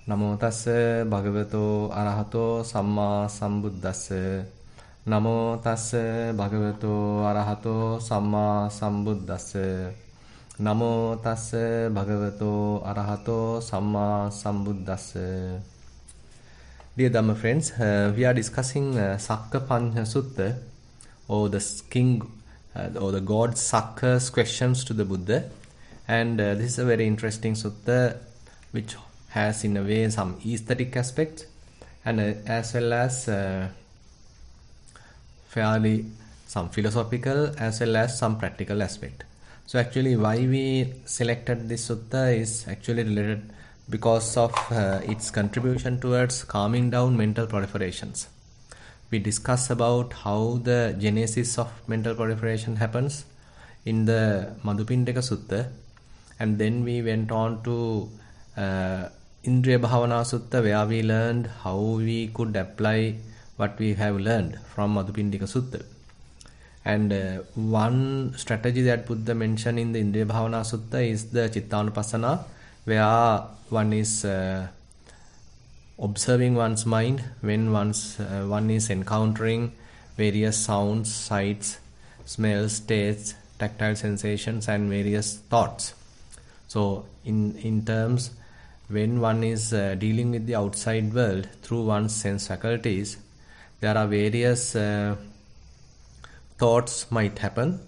Namo tassa bhagavato arahato samma sambuddhassa. Namo tassa bhagavato arahato samma sambuddhassa. Namo tassa bhagavato arahato samma sambuddhassa. Dear Dhamma friends, we are discussing Sakka Panha Sutta, or the king or the god Sakka's questions to the Buddha. And this is a very interesting sutta which has in a way some aesthetic aspects and as well as fairly some philosophical as well as some practical aspect. So actually why we selected this sutta is actually related because of its contribution towards calming down mental proliferations. We discuss about how the genesis of mental proliferation happens in the Madhupindaka Sutta, and then we went on to Indriya Bhavana Sutta, where we learned how we could apply what we have learned from Madhupindika Sutta. And one strategy that Buddha mentioned in the Indriya Bhavana Sutta is the Chittanupassana, where one is observing one's mind when one is encountering various sounds, sights, smells, tastes, tactile sensations and various thoughts. So in terms, when one is dealing with the outside world through one's sense faculties, there are various thoughts might happen,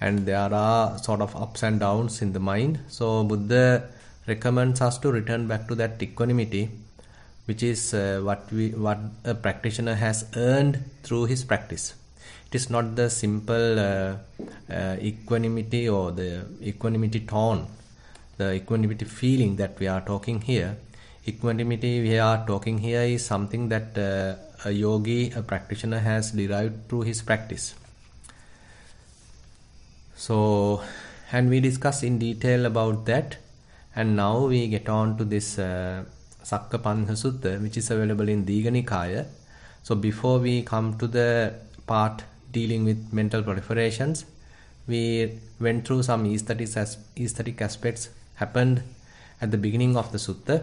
and there are sort of ups and downs in the mind. So Buddha recommends us to return back to that equanimity, which is what a practitioner has earned through his practice. It is not the simple equanimity or the equanimity tone, the equanimity feeling that we are talking here. Equanimity we are talking here is something that a yogi, a practitioner has derived through his practice. So, and we discuss in detail about that, and now we get on to this Sakka Panha Sutta, which is available in Digha Nikaya. So before we come to the part dealing with mental proliferations, we went through some aesthetic aspects happened at the beginning of the sutta.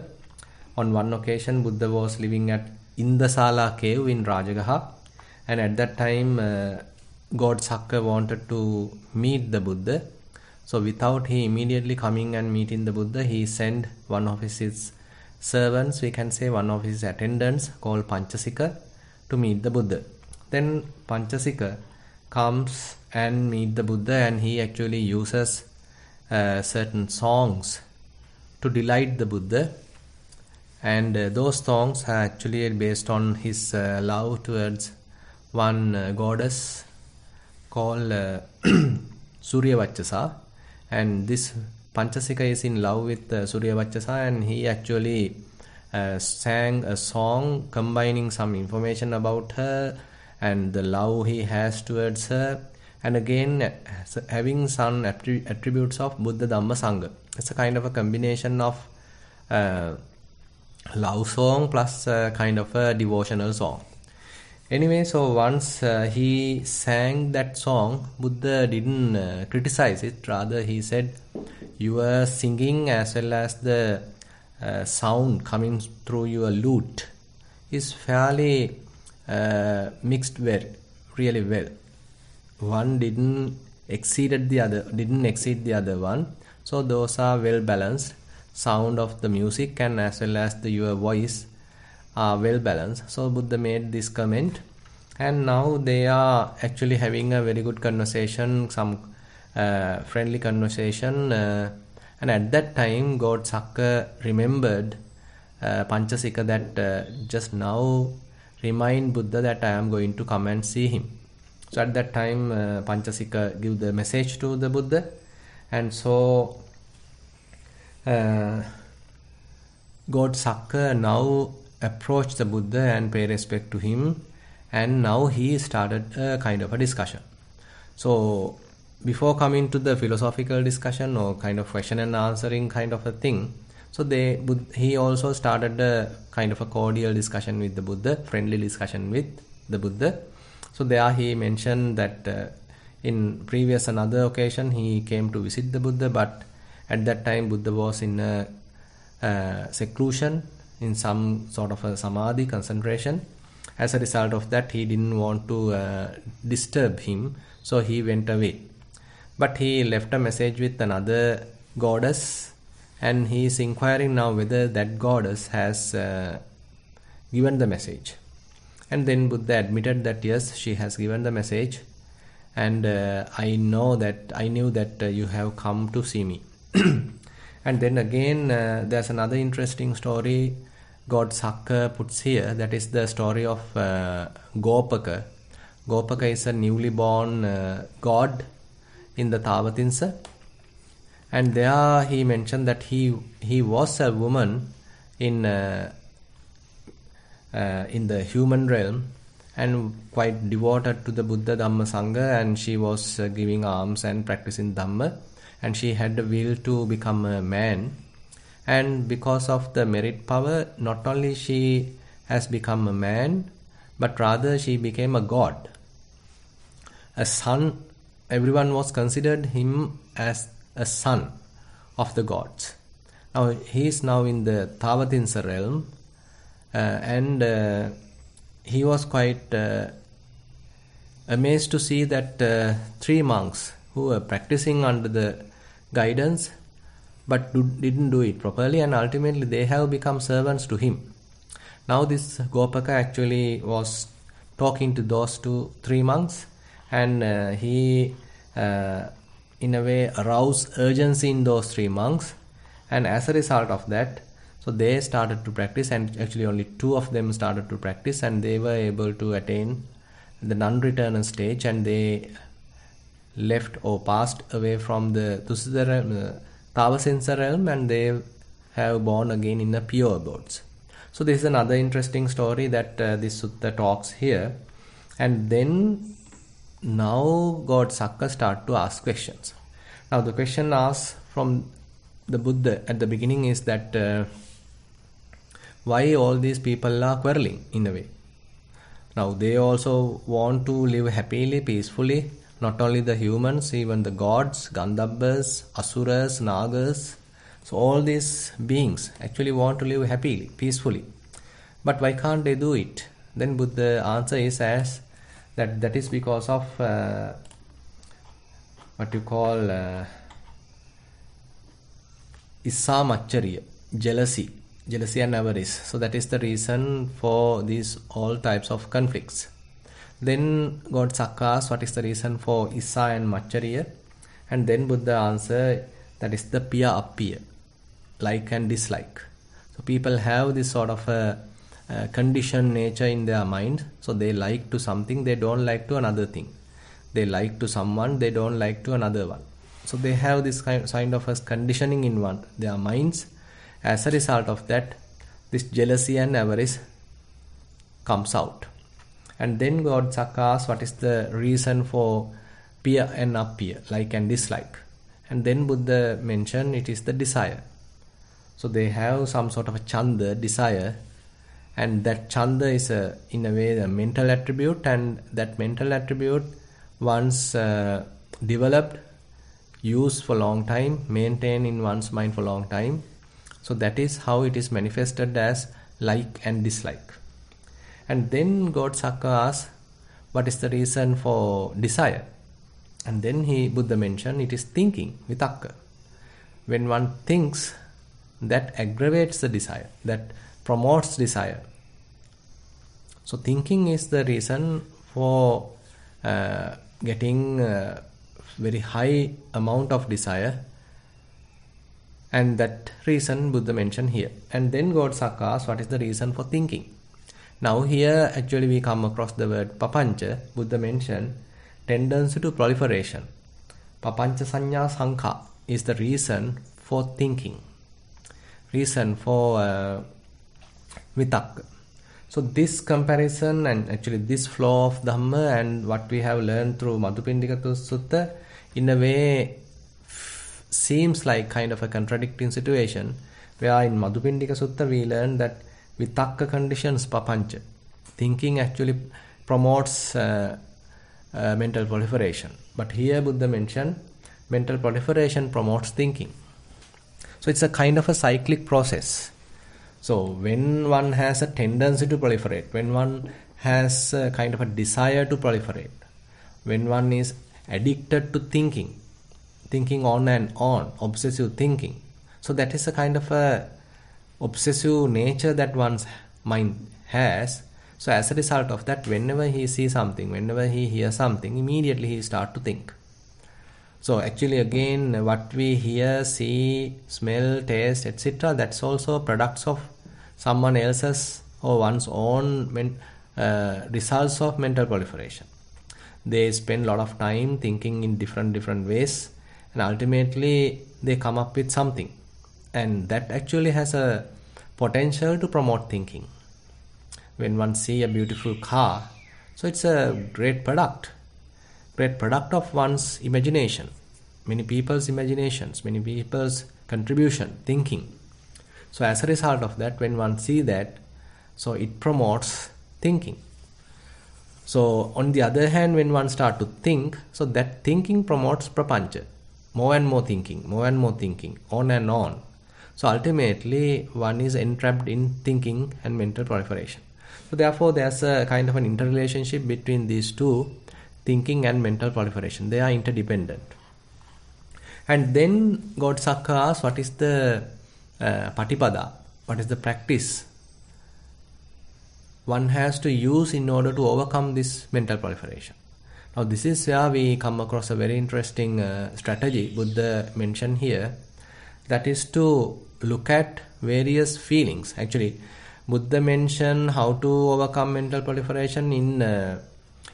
On one occasion, Buddha was living at Indasala cave in Rajagaha, and at that time God Sakka wanted to meet the Buddha. So without he immediately coming and meeting the Buddha, he sent one of his servants, we can say one of his attendants called Panchasika, to meet the Buddha. Then Panchasika comes and meet the Buddha, and he actually uses certain songs to delight the Buddha, and those songs are actually based on his love towards one goddess called Suryavachasa, and this Panchasika is in love with Suryavachasa, and he actually sang a song combining some information about her and the love he has towards her, and again having some attributes of Buddha Dhamma Sangha. It's a kind of a combination of love song plus kind of a devotional song. Anyway, so once he sang that song, Buddha didn't criticize it. Rather, he said, your singing as well as the sound coming through your lute is fairly mixed really well. One didn't exceed the other one. So those are well balanced. Sound of the music and as well as your voice are well balanced. So Buddha made this comment, and now they are actually having a very good conversation, some friendly conversation, and at that time God Sakka remembered Panchasika that just now remind Buddha that I am going to come and see him. So at that time Panchasika give the message to the Buddha, and so God Sakka now approached the Buddha and pay respect to him, and now he started a kind of a discussion. So before coming to the philosophical discussion or kind of question and answering kind of a thing, so he also started a kind of a cordial discussion with the Buddha, friendly discussion with the Buddha. So there he mentioned that in previous another occasion he came to visit the Buddha, but at that time Buddha was in a seclusion in some sort of a samadhi concentration. As a result of that, he didn't want to disturb him, so he went away. But he left a message with another goddess, and he is inquiring now whether that goddess has given the message. And then Buddha admitted that yes, she has given the message, and I knew that you have come to see me. And then again, there's another interesting story God Sakka puts here. That is the story of Gopaka. Gopaka is a newly born god in the Tavatinsa. And there he mentioned that he was a woman in the human realm and quite devoted to the Buddha Dhamma Sangha, and she was giving alms and practicing Dhamma, and she had the will to become a man. And because of the merit power, not only she has become a man, but rather she became a god, a son. Everyone was considered him as a son of the gods. Now he is now in the Tavatinsa realm, and he was quite amazed to see that 3 monks who were practicing under the guidance but didn't do it properly, and ultimately they have become servants to him. Now this Gopaka actually was talking to those 3 monks, and he in a way aroused urgency in those 3 monks, and as a result of that, so they started to practice, and actually only 2 of them started to practice, and they were able to attain the non-returner stage, and they left or passed away from the Tavasensa realm, and they have born again in the pure abodes. So this is another interesting story that this sutta talks here. And then now God Sakka start to ask questions. Now the question asked from the Buddha at the beginning is that why all these people are quarreling in a way. Now they also want to live happily, peacefully. Not only the humans, even the gods, Gandhabas, Asuras, Nagas. So all these beings actually want to live happily, peacefully. But why can't they do it? Then Buddha answer is as that is because of what you call Isamachariya, jealousy and avarice. So that is the reason for these all types of conflicts. Then God Sakka asks what is the reason for Issa and Machariya, and then Buddha answer that is the Piya Appiya, like and dislike. So people have this sort of a conditioned nature in their mind. So they like to something, they don't like to another thing. They like to someone, they don't like to another one. So they have this kind of a conditioning in their minds. As a result of that, this jealousy and avarice comes out. And then God Sakka asks what is the reason for Piya and Appiya, like and dislike. And then Buddha mentioned it is the desire. So they have some sort of a chanda, desire, and that chanda is in a way a mental attribute, and that mental attribute once developed, used for a long time, maintained in one's mind for a long time. So that is how it is manifested as like and dislike. And then God Sakka asks what is the reason for desire. And then Buddha mentioned it is thinking, vitakka. When one thinks, that aggravates the desire, that promotes desire. So thinking is the reason for getting a very high amount of desire, and that reason Buddha mentioned here. And then God Sakka asks what is the reason for thinking. Now here actually we come across the word papancha. Buddha mentioned tendency to proliferation. Papancha sanya sankha is the reason for thinking, reason for vitakka. So this comparison and actually this flow of Dhamma and what we have learned through Madhupindika Sutta in a way seems like kind of a contradicting situation, where in Madhupindika Sutta we learn that vitakka conditions papancha. Thinking actually promotes mental proliferation. But here Buddha mentioned mental proliferation promotes thinking. So it's a kind of a cyclic process. So when one has a tendency to proliferate, when one has a kind of a desire to proliferate, when one is addicted to thinking on and on, obsessive thinking, so that is a kind of a obsessive nature that one's mind has. So as a result of that, whenever he sees something, whenever he hears something, immediately he starts to think. So actually again, what we hear, see, smell, taste, etc., that's also products of someone else's or one's own results of mental proliferation. They spend a lot of time thinking in different ways, and ultimately they come up with something, and that actually has a potential to promote thinking. When one see a beautiful car, so it's a great product of one's imagination, many people's imaginations, many people's contribution, thinking. So as a result of that, when one see that, so it promotes thinking. So on the other hand, when one start to think, so that thinking promotes prapancha, more and more thinking, on and on. So ultimately, one is entrapped in thinking and mental proliferation. So therefore, there's a kind of an interrelationship between these two, thinking and mental proliferation. They are interdependent. And then God Sakka asks, what is the patipada? What is the practice one has to use in order to overcome this mental proliferation? Now this is where we come across a very interesting strategy Buddha mentioned here. That is to look at various feelings. Actually, Buddha mentioned how to overcome mental proliferation in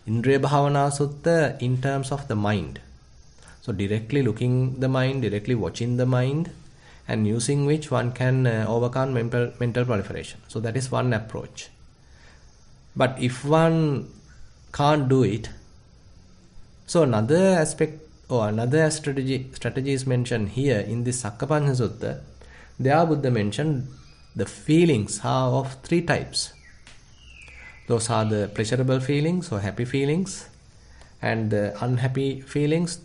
Indriya Bhavana Sutta in terms of the mind. So directly looking the mind, directly watching the mind, and using which one can overcome mental proliferation. So that is one approach. But if one can't do it, so another aspect or another strategy is mentioned here in this Sakka Panha Sutta. There Buddha mentioned the feelings are of three types. Those are the pleasurable feelings or happy feelings, and the unhappy feelings,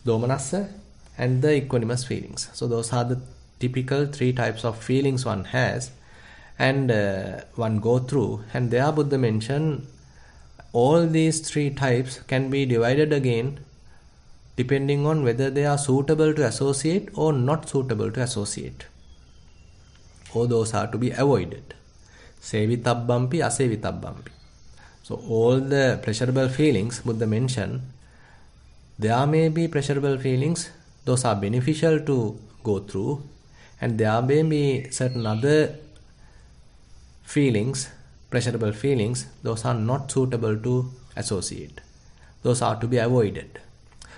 domanassa, and the equanimous feelings. So those are the typical three types of feelings one has and one go through. And there Buddha mentioned all these three types can be divided again depending on whether they are suitable to associate or not suitable to associate. Or those are to be avoided. Sevitabbampi, asevitabbampi. So all the pleasurable feelings Buddha mentioned, there may be pleasurable feelings, those are beneficial to go through, and there may be certain other feelings, pleasurable feelings, those are not suitable to associate. Those are to be avoided.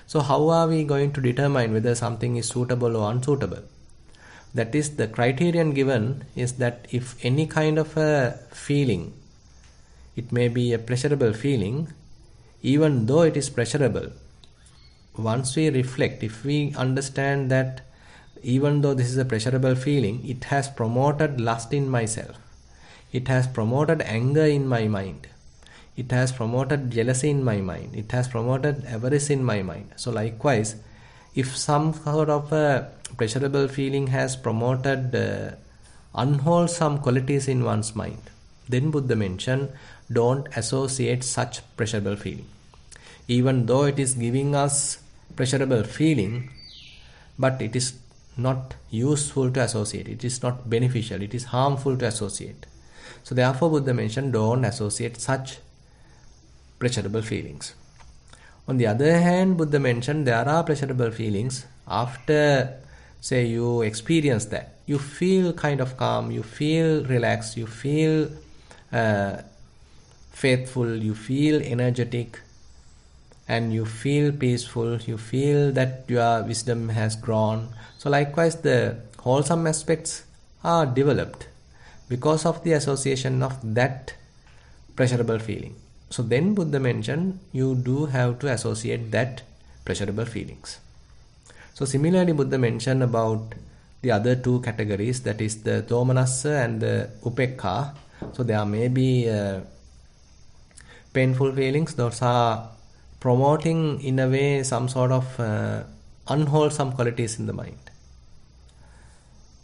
So how are we going to determine whether something is suitable or unsuitable? That is, the criterion given is that if any kind of a feeling, it may be a pleasurable feeling, even though it is pleasurable, once we reflect, if we understand that even though this is a pleasurable feeling, it has promoted lust in myself, it has promoted anger in my mind, it has promoted jealousy in my mind, it has promoted avarice in my mind. So likewise, if some sort of a pleasurable feeling has promoted unwholesome qualities in one's mind, then Buddha mentioned, don't associate such pleasurable feeling. Even though it is giving us pleasurable feeling, but it is not useful to associate, it is not beneficial, it is harmful to associate. So therefore Buddha mentioned, don't associate such pleasurable feelings. On the other hand, Buddha mentioned there are pleasurable feelings. After, say, you experience that, you feel kind of calm, you feel relaxed, you feel faithful, you feel energetic, and you feel peaceful, you feel that your wisdom has grown. So likewise, the wholesome aspects are developed because of the association of that pleasurable feeling. So then Buddha mentioned, you do have to associate that pleasurable feelings. So similarly, Buddha mentioned about the other two categories, that is the domanassa and the upekha. So there may be painful feelings, those are promoting in a way some sort of unwholesome qualities in the mind.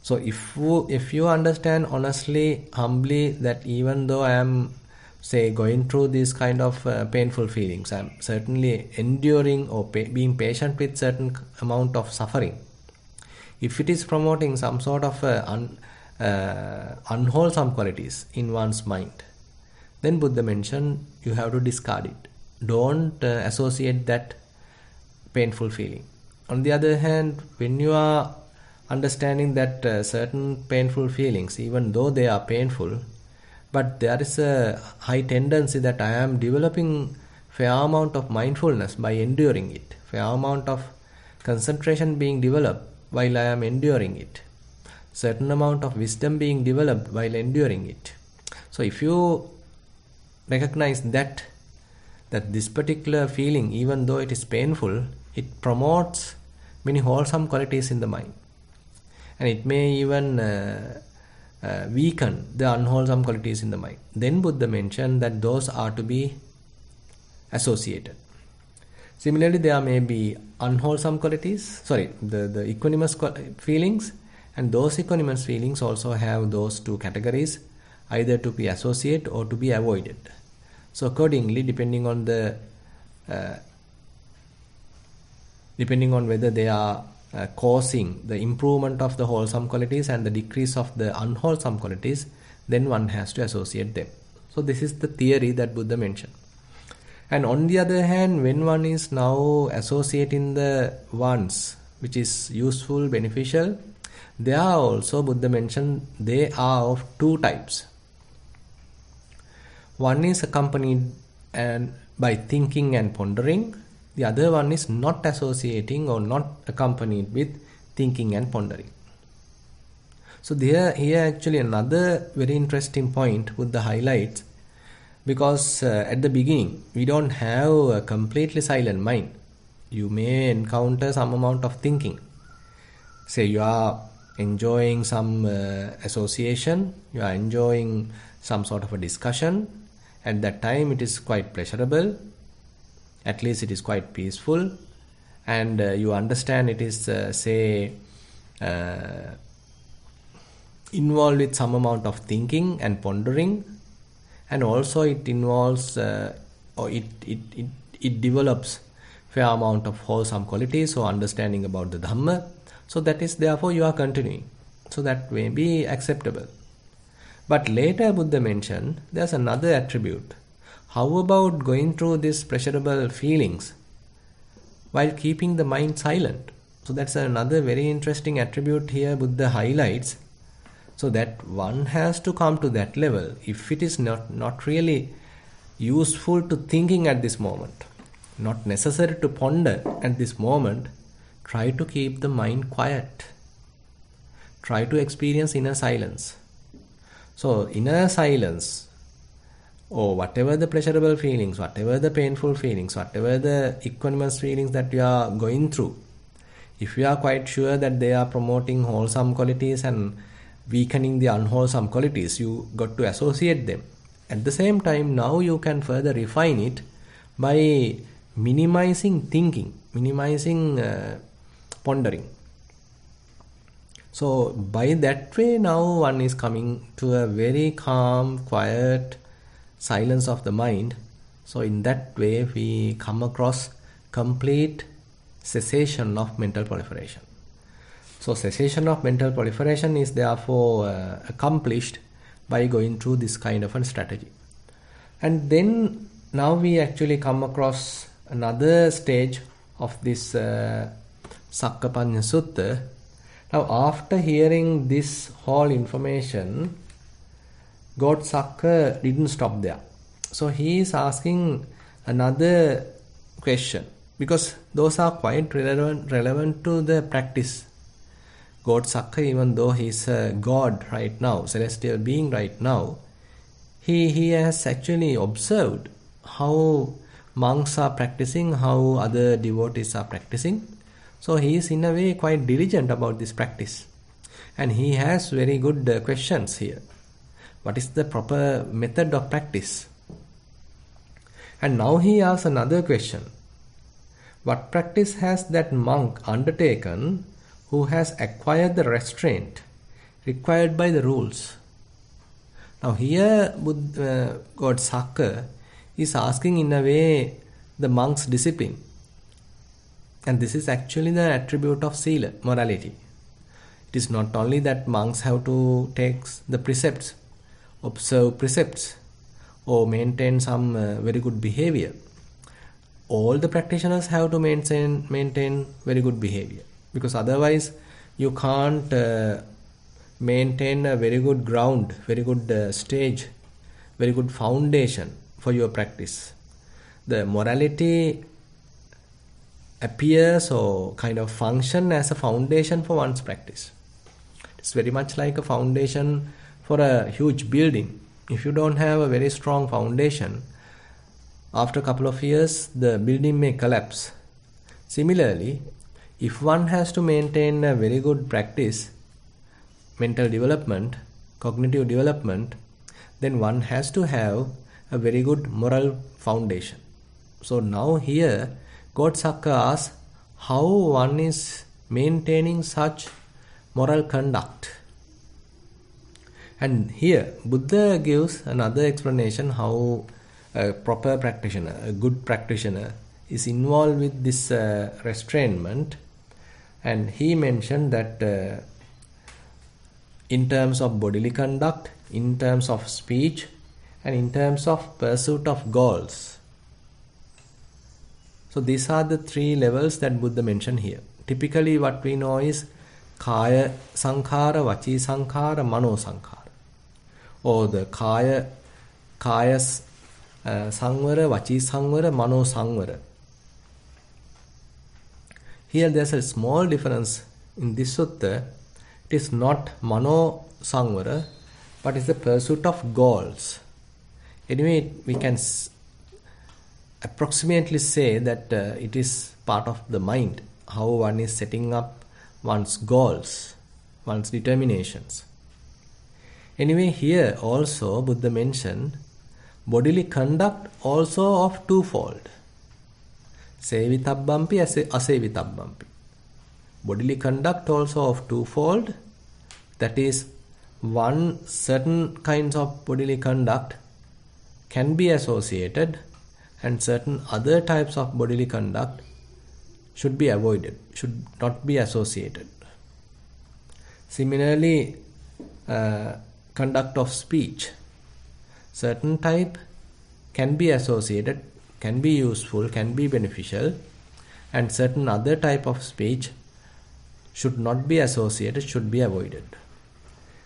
So if you understand honestly, humbly, that even though I am, say, going through these kind of painful feelings, I am certainly enduring or being patient with certain amount of suffering. If it is promoting some sort of unwholesome qualities in one's mind, then Buddha mentioned you have to discard it. Don't associate that painful feeling. On the other hand, when you are understanding that certain painful feelings, even though they are painful, but there is a high tendency that I am developing fair amount of mindfulness by enduring it, fair amount of concentration being developed while I am enduring it, certain amount of wisdom being developed while enduring it. So if you recognize that this particular feeling, even though it is painful, it promotes many wholesome qualities in the mind, and it may even weaken the unwholesome qualities in the mind, then Buddha mentioned that those are to be associated. Similarly, there may be unwholesome qualities, the equanimous feelings, and those equanimous feelings also have those two categories, either to be associated or to be avoided. So accordingly, depending on whether they are causing the improvement of the wholesome qualities and the decrease of the unwholesome qualities, then one has to associate them. So this is the theory that Buddha mentioned. And on the other hand, when one is now associating the ones which is useful, beneficial, there are also, Buddha mentioned, they are of two types. One is accompanied by thinking and pondering. The other one is not associating or not accompanied with thinking and pondering. So here actually another very interesting point Buddha highlights, because at the beginning we don't have a completely silent mind. You may encounter some amount of thinking. Say you are enjoying some association, you are enjoying some sort of a discussion. At that time it is quite pleasurable, at least it is quite peaceful, and you understand it is involved with some amount of thinking and pondering, and also it involves or it develops fair amount of wholesome qualities, so understanding about the Dhamma. So that is, therefore you are continuing, so that may be acceptable. But later Buddha mentioned there's another attribute. How about going through these pleasurable feelings while keeping the mind silent? So that's another very interesting attribute here Buddha highlights. So that one has to come to that level. If it is not really useful to thinking at this moment, not necessary to ponder at this moment, try to keep the mind quiet. Try to experience inner silence. So inner silence, or whatever the pleasurable feelings, whatever the painful feelings, whatever the equanimous feelings that you are going through, if you are quite sure that they are promoting wholesome qualities and weakening the unwholesome qualities, you got to associate them. At the same time, now you can further refine it by minimizing thinking, minimizing pondering. So by that way, now one is coming to a very calm, quiet silence of the mind. So in that way, we come across complete cessation of mental proliferation. So cessation of mental proliferation is therefore accomplished by going through this kind of a strategy. And then now we actually come across another stage of this Sakka Panha Sutta. Now after hearing this whole information, God Sakka didn't stop there. So he is asking another question, because those are quite relevant to the practice. God Sakka, even though he is a God right now, celestial being right now, he has actually observed how monks are practicing, how other devotees are practicing. So he is in a way quite diligent about this practice. And he has very good questions here. What is the proper method of practice? And now he asks another question. What practice has that monk undertaken who has acquired the restraint required by the rules. Now here God Sakka is asking in a way the monk's discipline. And this is actually the attribute of sila, morality. It is not only that monks have to take the precepts, observe precepts, or maintain some very good behavior. All the practitioners have to maintain very good behavior, because otherwise you can't maintain a very good ground, very good stage, very good foundation for your practice. The morality appears or kind of function as a foundation for one's practice. It's very much like a foundation for a huge building. If you don't have a very strong foundation, after a couple of years the building may collapse. Similarly, if one has to maintain a very good practice, mental development, cognitive development, then one has to have a very good moral foundation. So now here God Sakka asks how one is maintaining such moral conduct. And here Buddha gives another explanation how a proper practitioner, a good practitioner, is involved with this restrainment. And he mentioned that in terms of bodily conduct, in terms of speech, and in terms of pursuit of goals. So these are the three levels that Buddha mentioned here. Typically what we know is Kaya Sankhara, Vachi Sankhara, Mano Sankhara. Or the Kaya Sangvara, Vachi Sangvara, Mano Sangvara. Here there's a small difference in this sutta. It is not Mano Sangvara, but it's the pursuit of goals. Anyway, we can approximately say that it is part of the mind, how one is setting up one's goals, one's determinations. Anyway, here also Buddha mentioned bodily conduct also of twofold. Sevitabbampi, asevitabbampi. Bodily conduct also of twofold. That is, one certain kinds of bodily conduct can be associated, and certain other types of bodily conduct should be avoided, should not be associated. Similarly, conduct of speech. Certain type can be associated, can be useful, can be beneficial, and certain other type of speech should not be associated, should be avoided.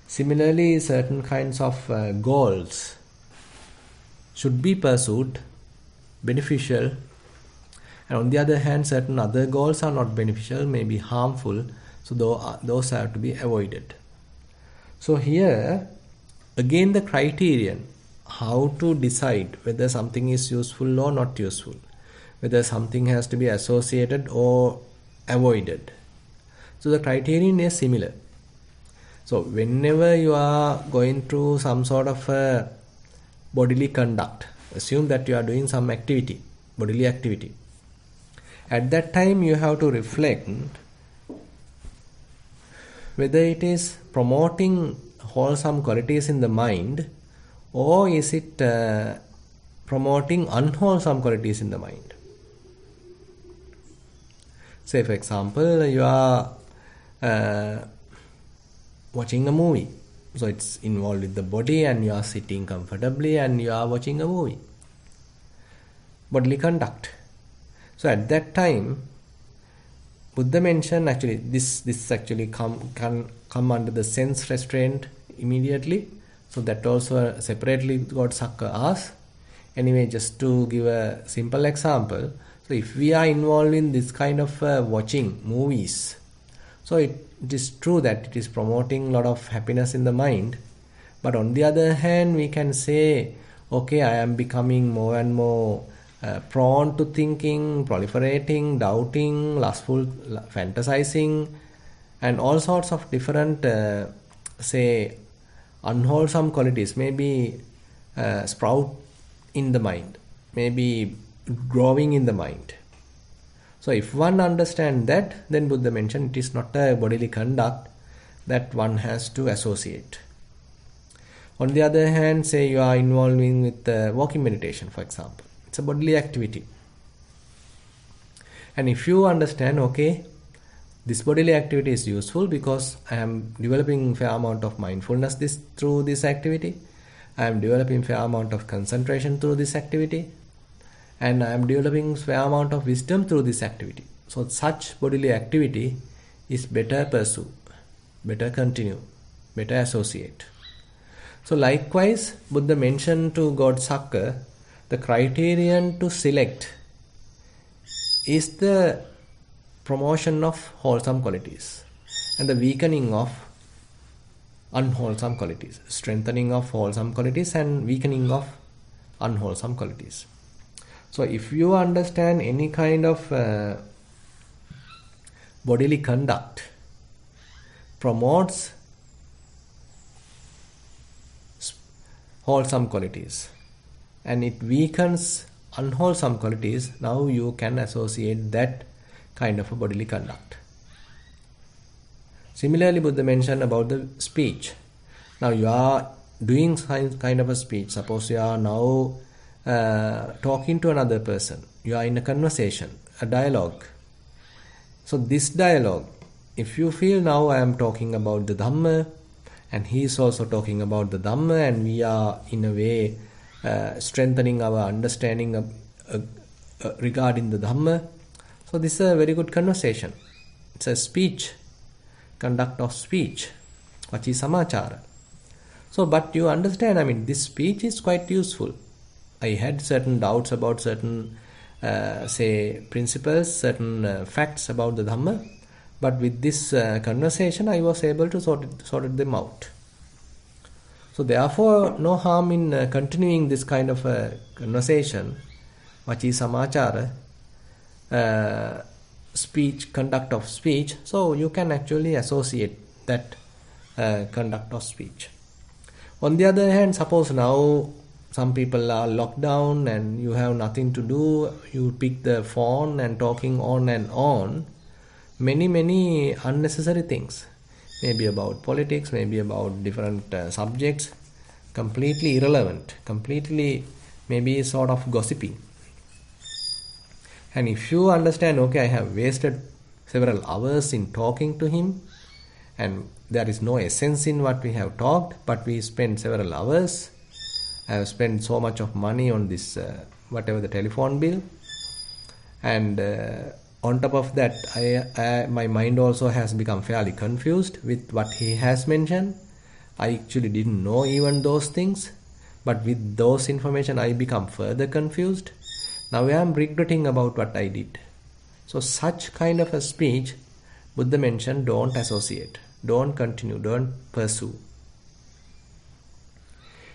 Similarly, certain kinds of goals should be pursued, beneficial, and on the other hand, certain other goals are not beneficial, may be harmful, so those have to be avoided. So here, again the criterion, how to decide whether something is useful or not useful, whether something has to be associated or avoided. So the criterion is similar. So whenever you are going through some sort of bodily conduct, assume that you are doing some activity, bodily activity. At that time you have to reflect whether it is promoting wholesome qualities in the mind, or is it promoting unwholesome qualities in the mind. Say for example, you are watching a movie. So it's involved with the body and you are sitting comfortably and you are watching a movie. Bodily conduct. So at that time, Buddha mentioned actually this actually can come under the sense restraint immediately. So that also separately God Sakka asks. Anyway, just to give a simple example. So if we are involved in this kind of watching movies, so it is true that it is promoting a lot of happiness in the mind. But on the other hand, we can say, okay, I am becoming more and more prone to thinking, proliferating, doubting, lustful, fantasizing, and all sorts of different, say, unwholesome qualities maybe sprout in the mind, maybe growing in the mind. So if one understands that, then Buddha mentioned it is not a bodily conduct. that one has to associate. On the other hand, say you are involving with walking meditation, for example. It's a bodily activity. And if you understand, okay, this bodily activity is useful because I am developing fair amount of mindfulness through this activity. I am developing fair amount of concentration through this activity. And I am developing fair amount of wisdom through this activity. So such bodily activity is better pursue, better continue, better associate. So likewise, Buddha mentioned to God Sakka, the criterion to select is the promotion of wholesome qualities and the weakening of unwholesome qualities, strengthening of wholesome qualities and weakening of unwholesome qualities. So if you understand any kind of bodily conduct promotes wholesome qualities and it weakens unwholesome qualities, now you can associate that kind of a bodily conduct. Similarly, Buddha mentioned about the speech. Now you are doing some kind of a speech. Suppose you are now talking to another person. You are in a conversation, a dialogue. So this dialogue, if you feel now I am talking about the Dhamma and he is also talking about the Dhamma and we are in a way strengthening our understanding regarding the Dhamma. So this is a very good conversation. It's a speech, conduct of speech, vachi samachara. So but you understand, I mean, this speech is quite useful. I had certain doubts about certain say principles, certain facts about the Dhamma, but with this conversation I was able to sort them out. So therefore no harm in continuing this kind of conversation, vachi samachara, speech, conduct of speech. So you can actually associate that conduct of speech. On the other hand, suppose now some people are locked down and you have nothing to do, you pick the phone and talking on and on, many unnecessary things, maybe about politics, maybe about different subjects, completely irrelevant, completely maybe sort of gossiping. And if you understand, okay, I have wasted several hours in talking to him and there is no essence in what we have talked, but we spent several hours, I have spent so much of money on this whatever the telephone bill, and on top of that my mind also has become fairly confused with what he has mentioned. I actually didn't know even those things, but with those information I become further confused. Now I am regretting about what I did. So such kind of a speech, Buddha mentioned, don't associate, don't continue, don't pursue.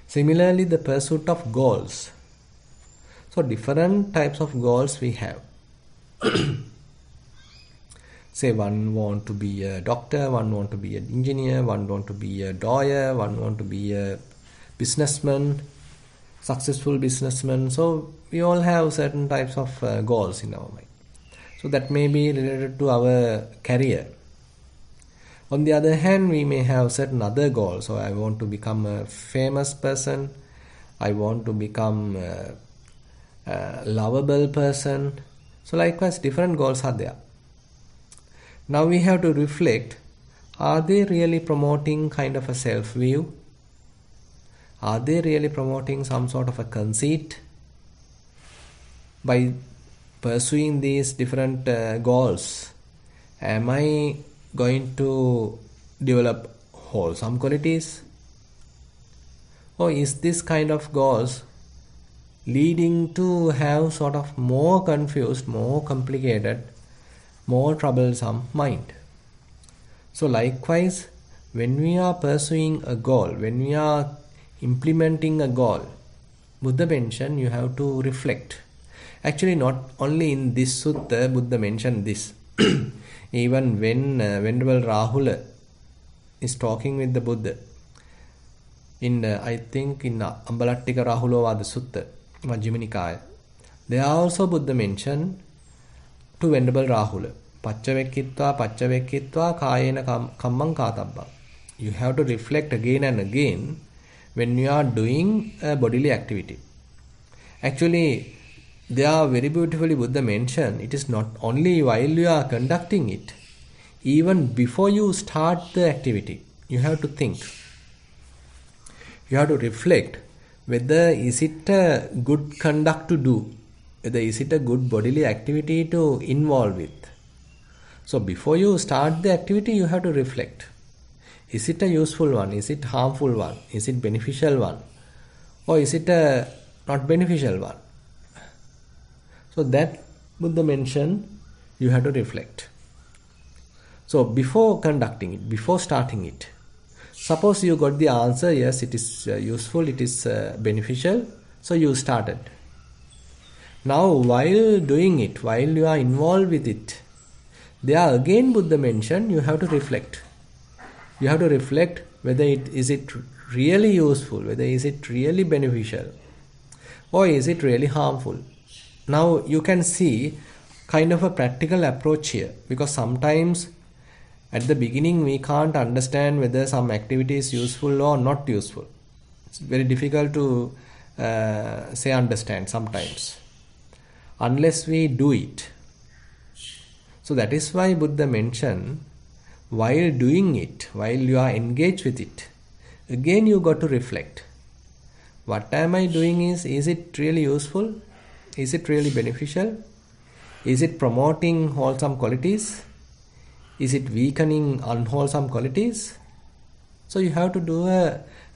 Similarly, the pursuit of goals. So different types of goals we have. Say one want to be a doctor, one want to be an engineer, one want to be a lawyer, one want to be a businessman, successful businessman. So we all have certain types of goals in our mind. So that may be related to our career. On the other hand, we may have certain other goals. So I want to become a famous person. I want to become a lovable person. So likewise, different goals are there. Now we have to reflect, are they really promoting kind of a self-view? Are they really promoting some sort of a conceit? By pursuing these different goals, am I going to develop wholesome qualities? Or is this kind of goals leading to have sort of more confused, more complicated, more troublesome mind? So likewise, when we are pursuing a goal, when we are implementing a goal, Buddha mentioned you have to reflect. Actually, not only in this sutta, Buddha mentioned this. Even when Venerable Rahula is talking with the Buddha, in I think in Ambalattika Rahulovada Sutta, Majjhima Nikaya, there also Buddha mentioned to Venerable Rahula, Paccavekkittva kayena kammang kātabbang. You have to reflect again and again when you are doing a bodily activity. Actually, there very beautifully Buddha mentioned, it is not only while you are conducting it, even before you start the activity, you have to think. You have to reflect whether is it a good conduct to do, whether is it a good bodily activity to involve with. So before you start the activity, you have to reflect. Is it a useful one? Is it harmful one? Is it beneficial one? Or is it a not beneficial one? So that Buddha mentioned, you have to reflect. So before conducting it, before starting it, suppose you got the answer, yes, it is useful, it is beneficial, so you started. Now while doing it, while you are involved with it, there again Buddha mentioned, you have to reflect. You have to reflect whether is it really useful, whether is it really beneficial, or is it really harmful. Now you can see kind of a practical approach here, because sometimes at the beginning we can't understand whether some activity is useful or not useful. It's very difficult to say understand sometimes unless we do it. So that is why Buddha mentioned, while doing it, while you are engaged with it, again you got to reflect. What am I doing? Is it really useful? Is it really beneficial? Is it promoting wholesome qualities? Is it weakening unwholesome qualities? So you have to do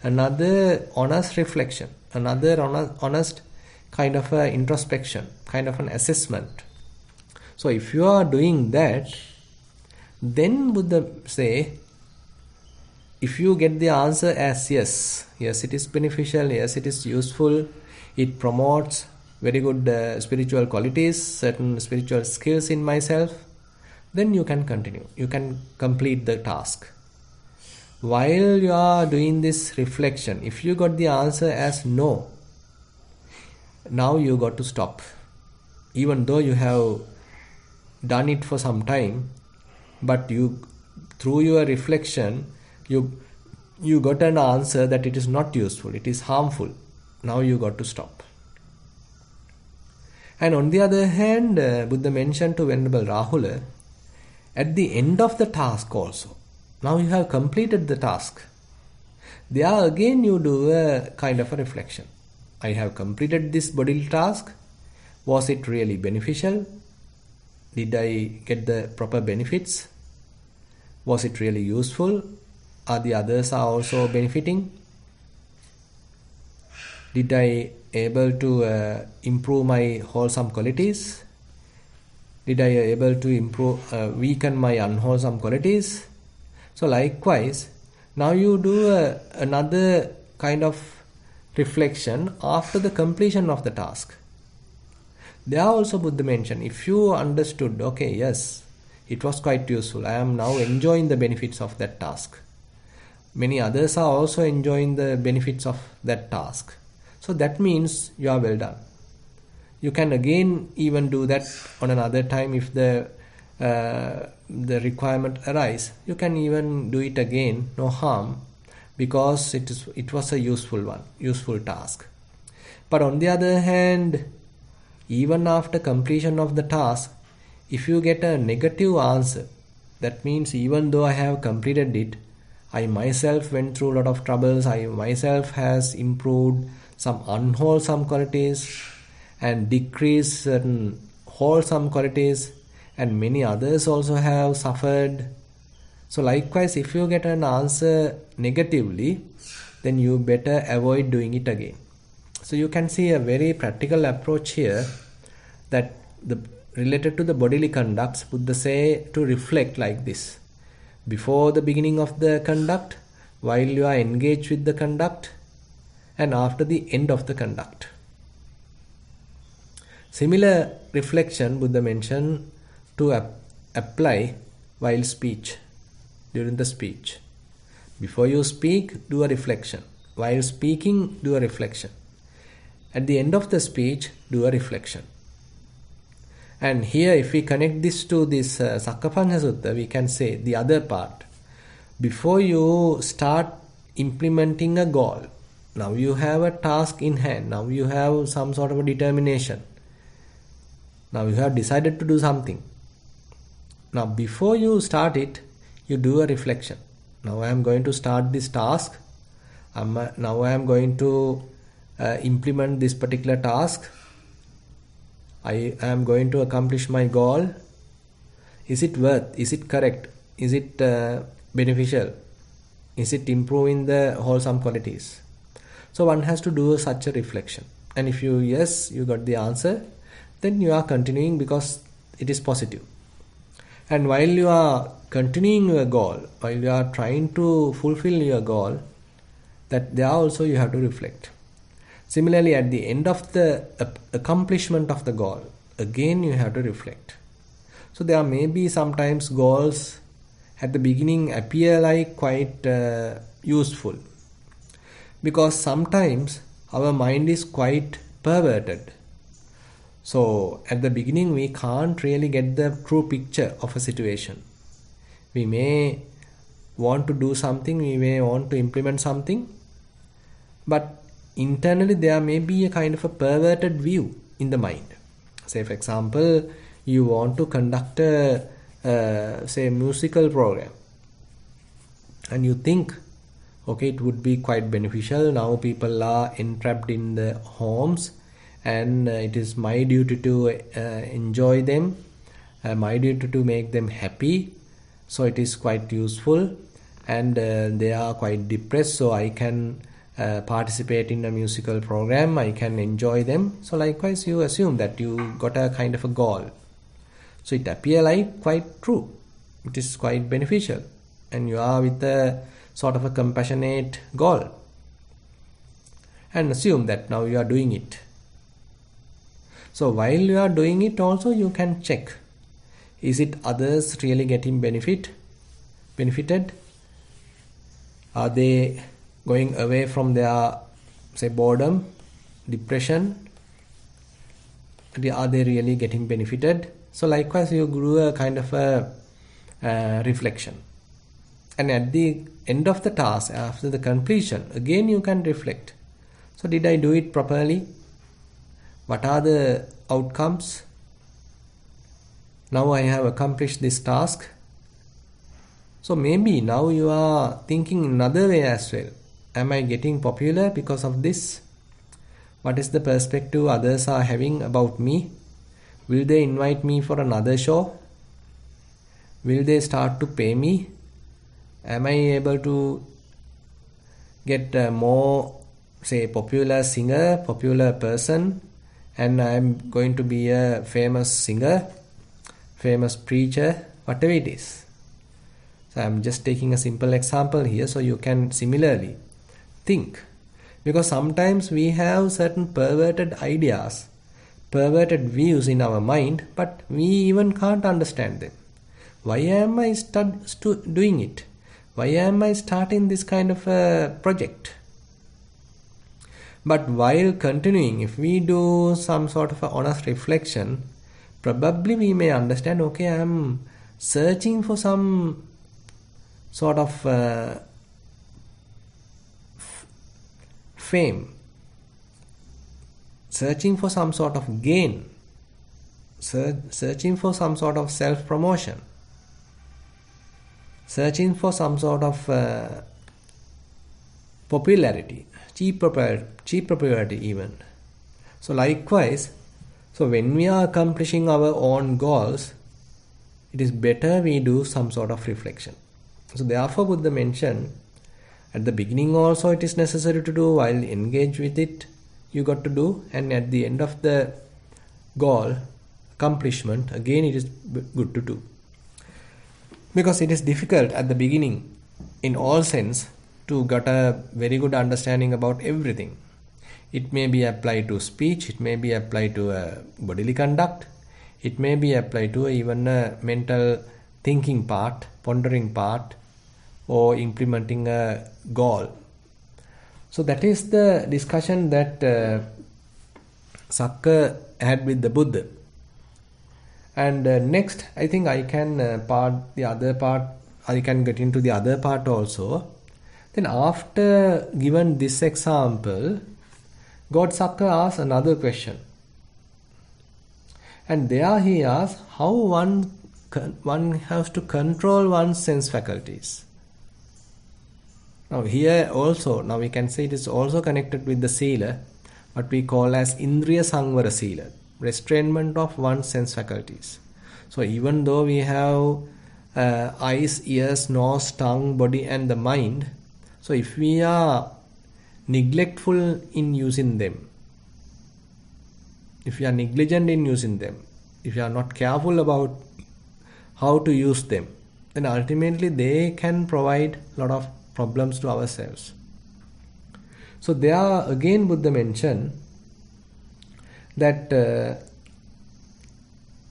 another honest reflection, another honest kind of a introspection, kind of an assessment. So if you are doing that, then Buddha say, if you get the answer as yes, it is beneficial, yes, it is useful, it promotes very good spiritual qualities, certain spiritual skills in myself, then you can continue. You can complete the task. While you are doing this reflection, if you got the answer as no, now you got to stop. Even though you have done it for some time, but you, through your reflection, you got an answer that it is not useful, it is harmful. Now you got to stop. And on the other hand, Buddha mentioned to Venerable Rahula, at the end of the task also, now you have completed the task, there again you do a kind of a reflection. I have completed this bodily task. Was it really beneficial? Did I get the proper benefits? Was it really useful? Are the others are also benefiting? Did I able to improve my wholesome qualities? Did I able to improve, weaken my unwholesome qualities? So likewise, now you do another kind of reflection after the completion of the task. There also Buddha mentioned, if you understood, okay, yes, it was quite useful, I am now enjoying the benefits of that task. Many others are also enjoying the benefits of that task. So that means you are well done. You can again even do that on another time if the requirement arise. You can even do it again, no harm, because it was a useful task. But on the other hand, even after completion of the task, if you get a negative answer, that means even though I have completed it, I myself went through a lot of troubles, I myself has improved some unwholesome qualities and decreased certain wholesome qualities, and many others also have suffered. So likewise, if you get an answer negatively, then you better avoid doing it again. So you can see a very practical approach here, that related to the bodily conducts, Buddha say to reflect like this. Before the beginning of the conduct, while you are engaged with the conduct, and after the end of the conduct. Similar reflection Buddha mentioned to apply while speech, during the speech. Before you speak, do a reflection. While speaking, do a reflection. At the end of the speech, do a reflection. And here, if we connect this to this Sakka Panha Sutta, we can say the other part. before you start implementing a goal, now you have a task in hand, now you have some sort of a determination, now you have decided to do something. Now before you start it, you do a reflection. Now I am going to start this task. Now I am going to implement this particular task. I am going to accomplish my goal. Is it worth? Is it correct? Is it beneficial? Is it improving the wholesome qualities? So one has to do such a reflection. And if you got the answer, then you are continuing because it is positive. And while you are continuing your goal, while you are trying to fulfill your goal, that there also you have to reflect. Similarly, at the end of the accomplishment of the goal, again you have to reflect. So there may be sometimes goals at the beginning appear like quite useful, because sometimes our mind is quite perverted. So at the beginning we can't really get the true picture of a situation. We may want to do something, we may want to implement something, but internally there may be a kind of a perverted view in the mind. Say for example, you want to conduct a musical program, and you think, okay, it would be quite beneficial. Now people are entrapped in the homes, and it is my duty to enjoy them, my duty to make them happy. So it is quite useful, and they are quite depressed, so I can participate in a musical program, I can enjoy them. So likewise you assume that you got a kind of a goal. So it appears like quite true, it is quite beneficial, and you are with a sort of a compassionate goal, and assume that now you are doing it. So while you are doing it also, you can check, is it others really getting benefited? Are they going away from their, say, boredom, depression? Are they really getting benefited? So likewise you do a kind of a reflection, and at the end of the task, after the completion, again you can reflect. So did I do it properly? What are the outcomes? Now I have accomplished this task. So maybe now you are thinking another way as well. Am I getting popular because of this? What is the perspective others are having about me? Will they invite me for another show? Will they start to pay me? Am I able to get more, say, popular singer, popular person, and I am going to be a famous singer, famous preacher, whatever it is? So I am just taking a simple example here, so you can similarly think. Because sometimes we have certain perverted ideas, perverted views in our mind, but we even can't understand them. Why am I doing it? Why am I starting this kind of a project? But while continuing, if we do some sort of a honest reflection, probably we may understand, okay, I am searching for some sort of fame, searching for some sort of gain, searching for some sort of self-promotion, searching for some sort of popularity, cheap popularity even. So likewise, so when we are accomplishing our own goals, it is better we do some sort of reflection. So therefore Buddha mentioned, at the beginning also it is necessary to do, while engage with it you got to do, and at the end of the goal, accomplishment, again it is good to do. Because it is difficult at the beginning in all sense to get a very good understanding about everything. It may be applied to speech, it may be applied to bodily conduct, it may be applied to even a mental thinking part, pondering part, or implementing a goal. So that is the discussion that Sakka had with the Buddha. And next, I think I can I can get into the other part also. Then after given this example, God Sakka asks another question. And there he asks how one has to control one's sense faculties. Now here also, now we can say it is also connected with the sila, what we call as Indriya Sangvara Sila, restrainment of one's sense faculties. So even though we have eyes, ears, nose, tongue, body and the mind, so if we are neglectful in using them, if we are negligent in using them, if we are not careful about how to use them, then ultimately they can provide a lot of problems to ourselves. So there again Buddha mentioned that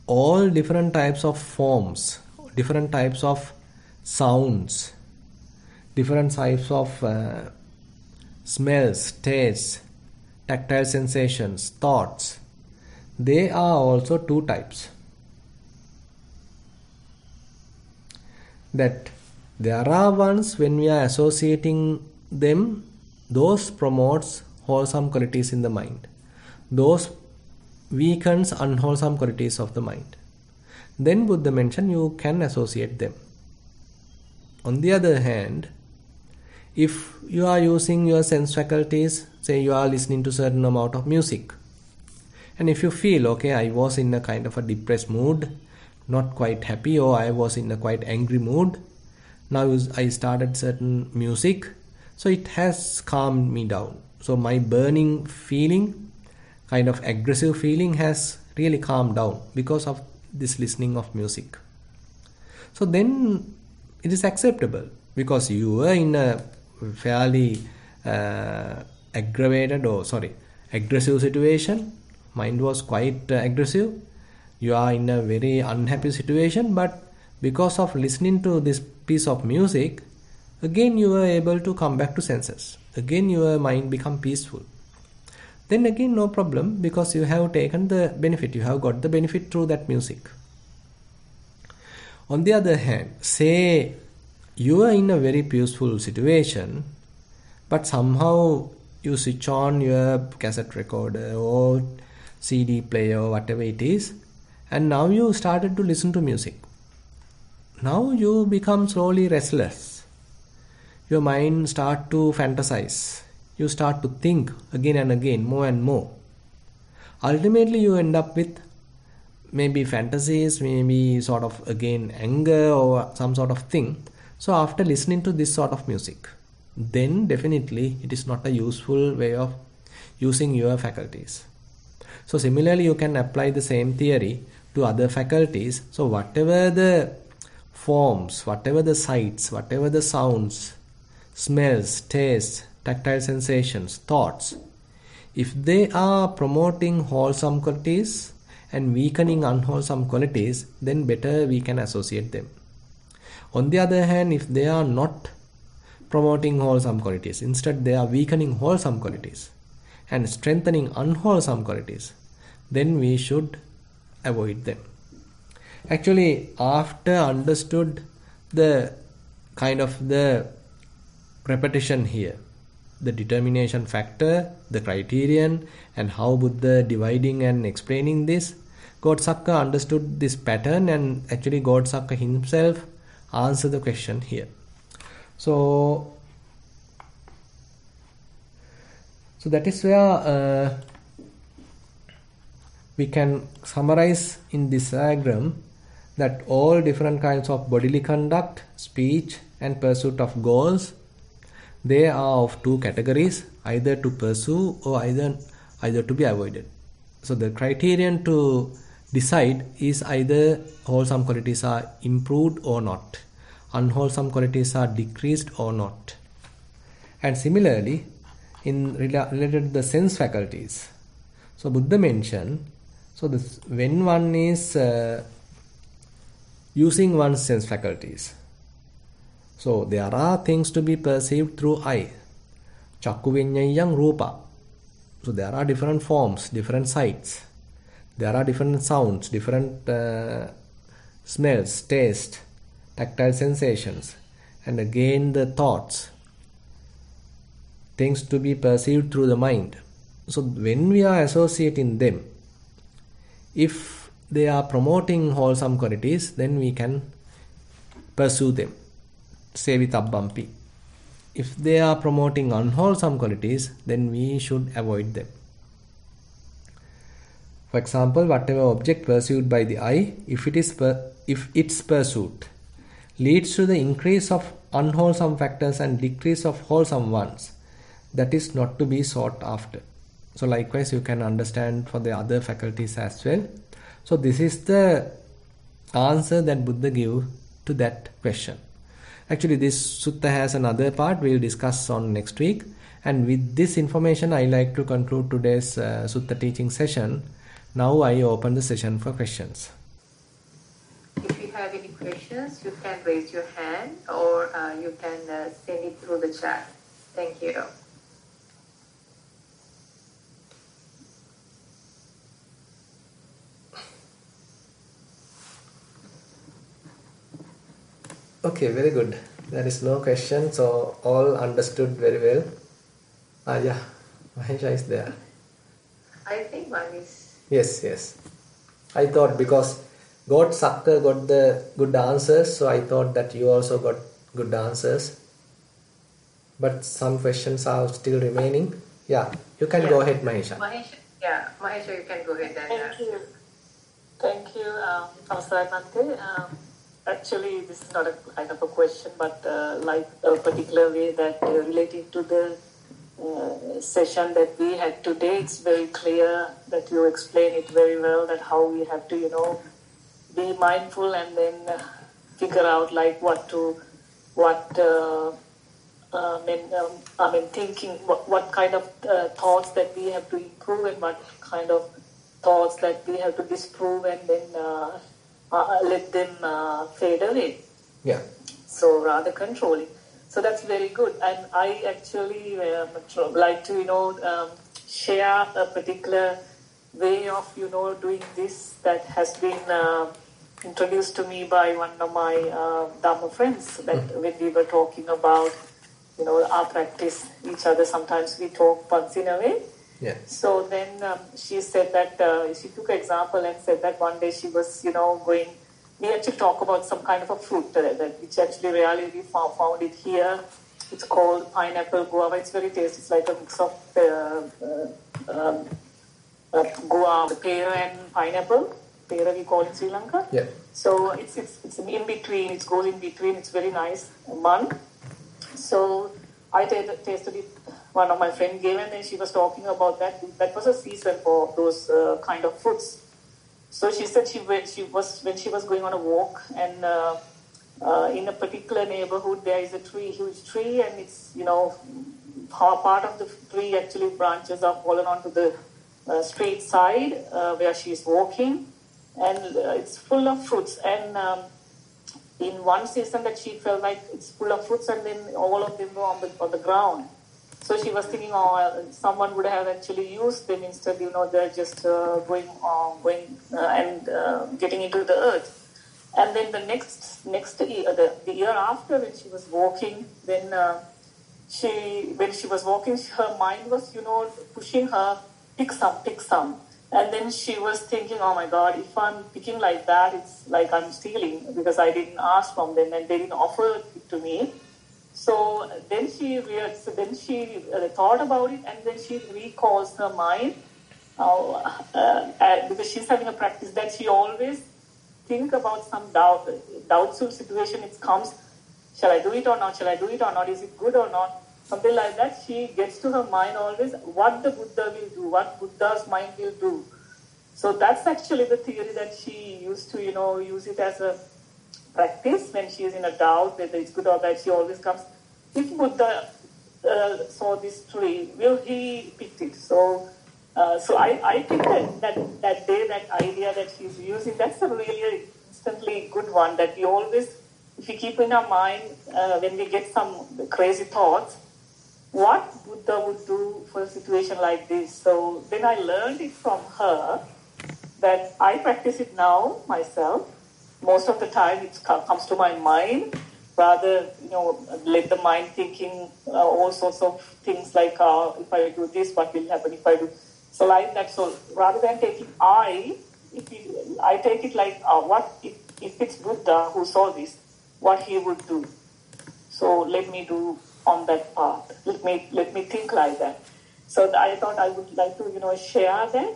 all different types of forms, different types of sounds, different types of smells, tastes, tactile sensations, thoughts, they are also two types. That there are ones when we are associating them, those promotes wholesome qualities in the mind. Those weakens unwholesome qualities of the mind. Then Buddha mentioned you can associate them. On the other hand, if you are using your sense faculties, say you are listening to certain amount of music, and if you feel, okay, I was in a kind of a depressed mood, not quite happy, or I was in a quite angry mood, now I started certain music, so it has calmed me down. So my burning feeling, kind of aggressive feeling has really calmed down because of this listening of music. So then it is acceptable because you were in a fairly aggressive situation. Mind was quite aggressive. You are in a very unhappy situation, but because of listening to this piece of music, again you were able to come back to senses. Again your mind become peaceful. Then again no problem because you have taken the benefit. You have got the benefit through that music. On the other hand, say you are in a very peaceful situation, but somehow you switch on your cassette recorder or CD player or whatever it is, and now you started to listen to music. Now you become slowly restless. Your mind start to fantasize. You start to think again and again, more and more. Ultimately you end up with maybe fantasies, maybe sort of again anger or some sort of thing. So after listening to this sort of music, then definitely it is not a useful way of using your faculties. So similarly you can apply the same theory to other faculties. So whatever the forms, whatever the sights, whatever the sounds, smells, tastes, tactile sensations, thoughts, if they are promoting wholesome qualities and weakening unwholesome qualities, then better we can associate them. On the other hand, if they are not promoting wholesome qualities, instead they are weakening wholesome qualities and strengthening unwholesome qualities, then we should avoid them. Actually, after understood the kind of the repetition here, the determination factor, the criterion, and how Buddha dividing and explaining this, God Sakka understood this pattern, and actually God Sakka himself answered the question here. So that is where we can summarize in this diagram that all different kinds of bodily conduct, speech and pursuit of goals, they are of two categories, either to pursue or either to be avoided. So the criterion to decide is either wholesome qualities are improved or not, unwholesome qualities are decreased or not. And similarly, in related to the sense faculties, so Buddha mentioned, so this, when one is using one's sense faculties, so there are things to be perceived through eye. Chakku viññayyam rupa. So there are different forms, different sights. There are different sounds, different smells, taste, tactile sensations, and again the thoughts, things to be perceived through the mind. So when we are associating them, if they are promoting wholesome qualities, then we can pursue them, say with abbampi. If they are promoting unwholesome qualities, then we should avoid them. For example, whatever object pursued by the eye, if its pursuit leads to the increase of unwholesome factors and decrease of wholesome ones, that is not to be sought after. So likewise, you can understand for the other faculties as well. So this is the answer that Buddha gave to that question. Actually, this sutta has another part we'll discuss on next week. And with this information, I like to conclude today's sutta teaching session. Now I open the session for questions. If you have any questions, you can raise your hand or you can send it through the chat. Thank you. Okay, very good. There is no question, so all understood very well. Yeah, Mahesha is there. I think one is... Yes. I thought because Sakka got the good answers, so I thought that you also got good answers. But some questions are still remaining. Yeah, you can go ahead, Mahesha. Mahesha, you can go ahead and... Thank you, Namaste. Actually, this is not a kind of a question, but like a particular way that related to the session that we had today, it's very clear that you explain it very well, that how we have to, be mindful and then figure out like thinking, what kind of thoughts that we have to improve and what kind of thoughts that we have to disprove and then let them fade away. Yeah. So rather controlling. So that's very good. And I actually like to, share a particular way of, doing this that has been introduced to me by one of my Dhamma friends. That when we were talking about, our practice, each other, sometimes we talk once in a way. Yeah. So then she said that, she took an example and said that one day she was, going, we actually talk about some kind of a fruit which actually really we found it here. It's called pineapple guava. It's very tasty. It's like a mix of guava, pear and pineapple. Thero we call in Sri Lanka. Yeah. So it's in between. It goes in between. It's very nice. Mun. So I tasted it. One of my friends gave, and then she was talking about that. That was a season for those kind of fruits. So she said when she was going on a walk, and in a particular neighborhood there is a huge tree, and it's part of the tree actually branches are fallen onto the straight side where she's walking, and it's full of fruits. And in one season that she felt like it's full of fruits, and then all of them were on the ground. So she was thinking, someone would have actually used them instead. They're just going and getting into the earth. And then the next year, the year after, when she was walking, then when she was walking, her mind was pushing her, pick some. And then she was thinking, oh my God, if I'm picking like that, it's like I'm stealing because I didn't ask from them and they didn't offer it to me. So then she thought about it, and then she recalls her mind because she's having a practice that she always think about some doubtful situation. It comes, shall I do it or not? Shall I do it or not? Is it good or not? Something like that. She gets to her mind always what the Buddha will do, what Buddha's mind will do. So that's actually the theory that she used to, use it as a practice when she is in a doubt whether it's good or bad. She always comes, if Buddha saw this tree, will he pick it? So I think that day, that idea that she's using, that's a really instantly good one, that we always, if we keep in our mind, when we get some crazy thoughts, what Buddha would do for a situation like this. So then I learned it from her, that I practice it now myself. most of the time it comes to my mind. Rather, let the mind thinking all sorts of things like, if I do this, what will happen if I do? So like that. So rather than taking I take it like, what if it's Buddha who saw this, what he would do? So let me do on that path. Let me think like that. So I thought I would like to share that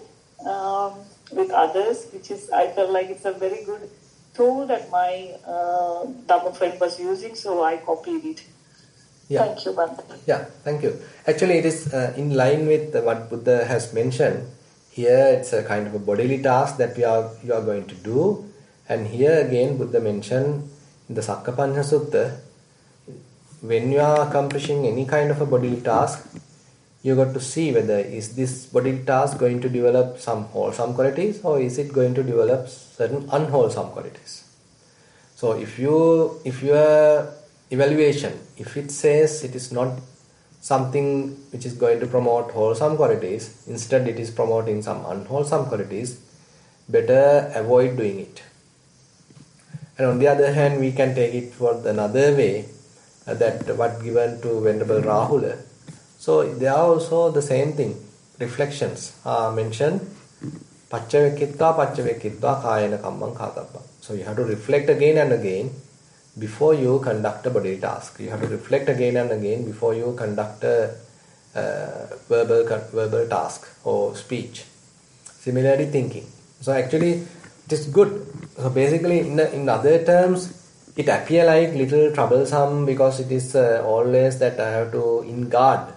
with others, which is, I felt like it's a very good tool that my Dhamma friend was using, so I copied it. Yeah. Thank you, Bhante. Yeah, thank you. Actually, it is in line with what Buddha has mentioned. Here, it's a kind of a bodily task that you are going to do. And here again, Buddha mentioned in the Sakka Panha Sutta, when you are accomplishing any kind of a bodily task, you got to see whether is this bodily task going to develop some wholesome qualities or is it going to develop certain unwholesome qualities. So if your evaluation, if it says it is not something which is going to promote wholesome qualities, instead it is promoting some unwholesome qualities, better avoid doing it. And on the other hand, we can take it for another way, that what given to Venerable Rahula. So there are also the same thing, reflections are mentioned. Paccavekitva kayana kammam kātabba. So you have to reflect again and again before you conduct a bodily task. You have to reflect again and again before you conduct a verbal task or speech. Similarly, thinking. So actually, it is good. So basically, in other terms, it appears like little troublesome because it is always that I have to in guard.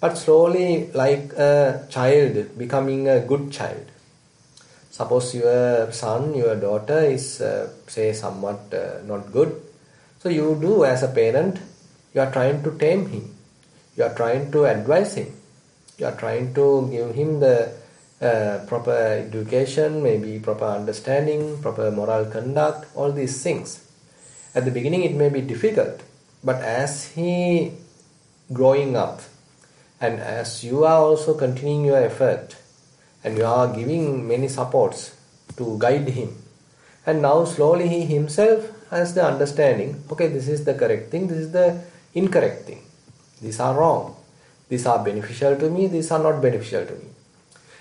But slowly, like a child becoming a good child. Suppose your son, your daughter is, say, somewhat not good. So you do as a parent, you are trying to tame him. You are trying to advise him. You are trying to give him the proper education, maybe proper understanding, proper moral conduct, all these things. At the beginning it may be difficult, but as he growing up, and as you are also continuing your effort, and you are giving many supports to guide him, and now slowly he himself has the understanding, okay, this is the correct thing, this is the incorrect thing, these are wrong, these are beneficial to me, these are not beneficial to me.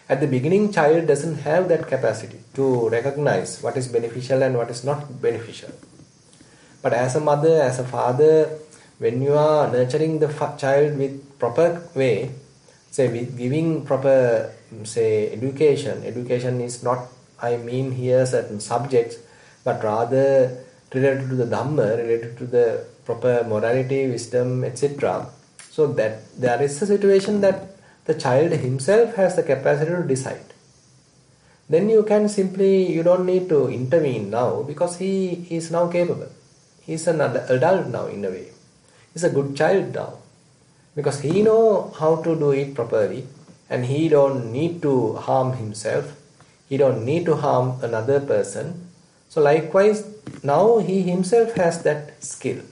At the beginning, child doesn't have that capacity to recognize what is beneficial and what is not beneficial. But as a mother, as a father, when you are nurturing the child with proper way, say with giving proper, say, education is not, I mean here certain subjects, but rather related to the Dhamma, related to the proper morality, wisdom, etc. So that there is a situation that the child himself has the capacity to decide. Then you can simply, you don't need to intervene now because he is now capable. He is an adult now in a way. He is a good child now because he knows how to do it properly and he don't need to harm himself. He don't need to harm another person. So likewise, now he himself has that skill.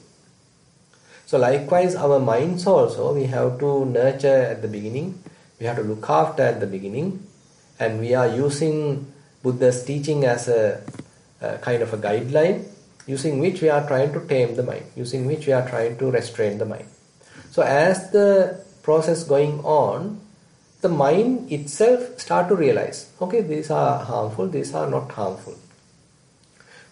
So likewise, our minds also, we have to nurture at the beginning. We have to look after at the beginning. And we are using Buddha's teaching as a kind of a guideline, using which we are trying to tame the mind, using which we are trying to restrain the mind. So as the process going on, the mind itself start to realize, okay, these are harmful, these are not harmful.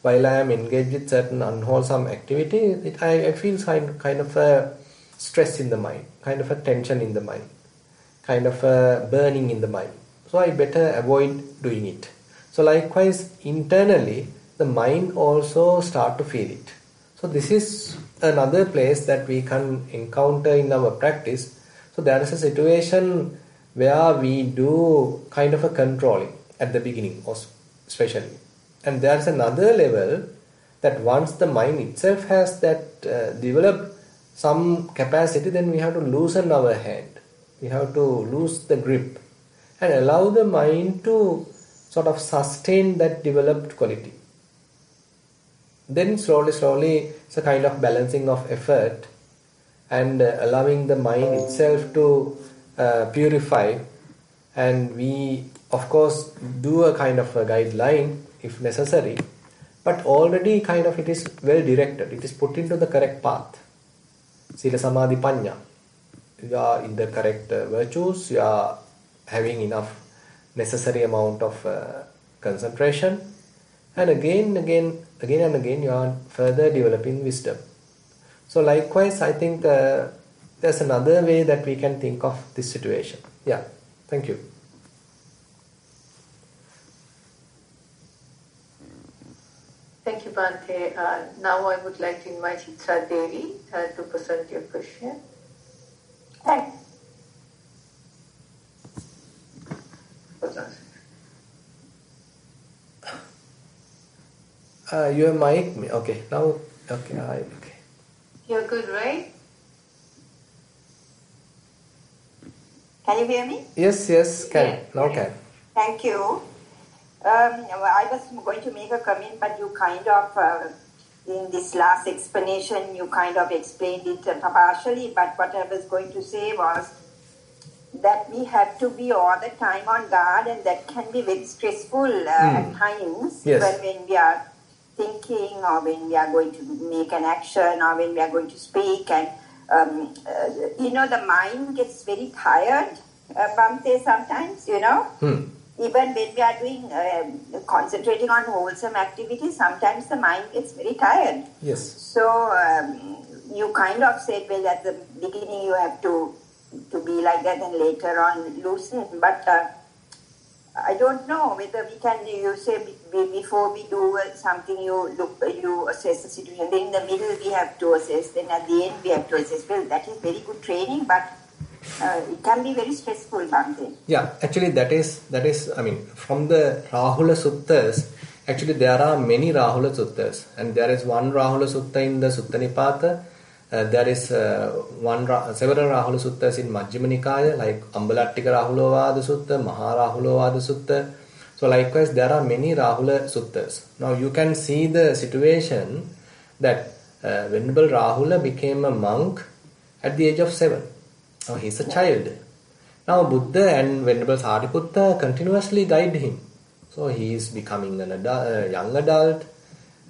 While I am engaged with certain unwholesome activity, I feel kind of a stress in the mind, kind of a tension in the mind, kind of a burning in the mind. So I better avoid doing it. So likewise, internally, the mind also start to feel it. So this is another place that we can encounter in our practice. So there is a situation where we do kind of a controlling at the beginning, especially. And there is another level that once the mind itself has that developed some capacity, then we have to loosen our hand. We have to lose the grip and allow the mind to sort of sustain that developed quality. Then slowly, it's a kind of balancing of effort and allowing the mind itself to purify. And we, of course, do a kind of a guideline if necessary. but already kind of it is well directed. It is put into the correct path. Sila Samadhi Panya. You are in the correct virtues. You are having enough necessary amount of concentration. And again and again, you are further developing wisdom. So likewise, I think there's another way that we can think of this situation. Yeah, thank you. Thank you, Bhante. Now I would like to invite Chitra Devi to present your question. Thanks. Your mic, okay, now, okay, okay. You're good, right? Can you hear me? Yes, can. Yeah. Now can. Thank you. I was going to make a comment, but you kind of, in this last explanation, you kind of explained it partially, but what I was going to say was that we have to be all the time on guard, and that can be very stressful at times, Yes. even when we are thinking, or when we are going to make an action, or when we are going to speak, and the mind gets very tired, Bhante, sometimes, Even when we are doing, concentrating on wholesome activities, sometimes the mind gets very tired. Yes. So you kind of said, well, at the beginning you have to be like that, and later on loosen. But I don't know whether we can. You say before we do something, you assess the situation. Then in the middle we have to assess. Then at the end we have to assess. Well, that is very good training, but it can be very stressful, Bhante. Yeah, actually that is, I mean, from the Rahula Suttas, actually there are many Rahula Suttas, and there is one Rahula Sutta in the Sutta Nipata. There is several Rahula Suttas in Majjhima Nikaya, like Ambalattika Rahulovada Sutta, Maharahulovada Sutta. So likewise, there are many Rahula Suttas. Now you can see the situation that Venerable Rahula became a monk at the age of 7. Now he is a child. Now Buddha and Venerable Sariputta continuously guide him. So he is becoming a young adult,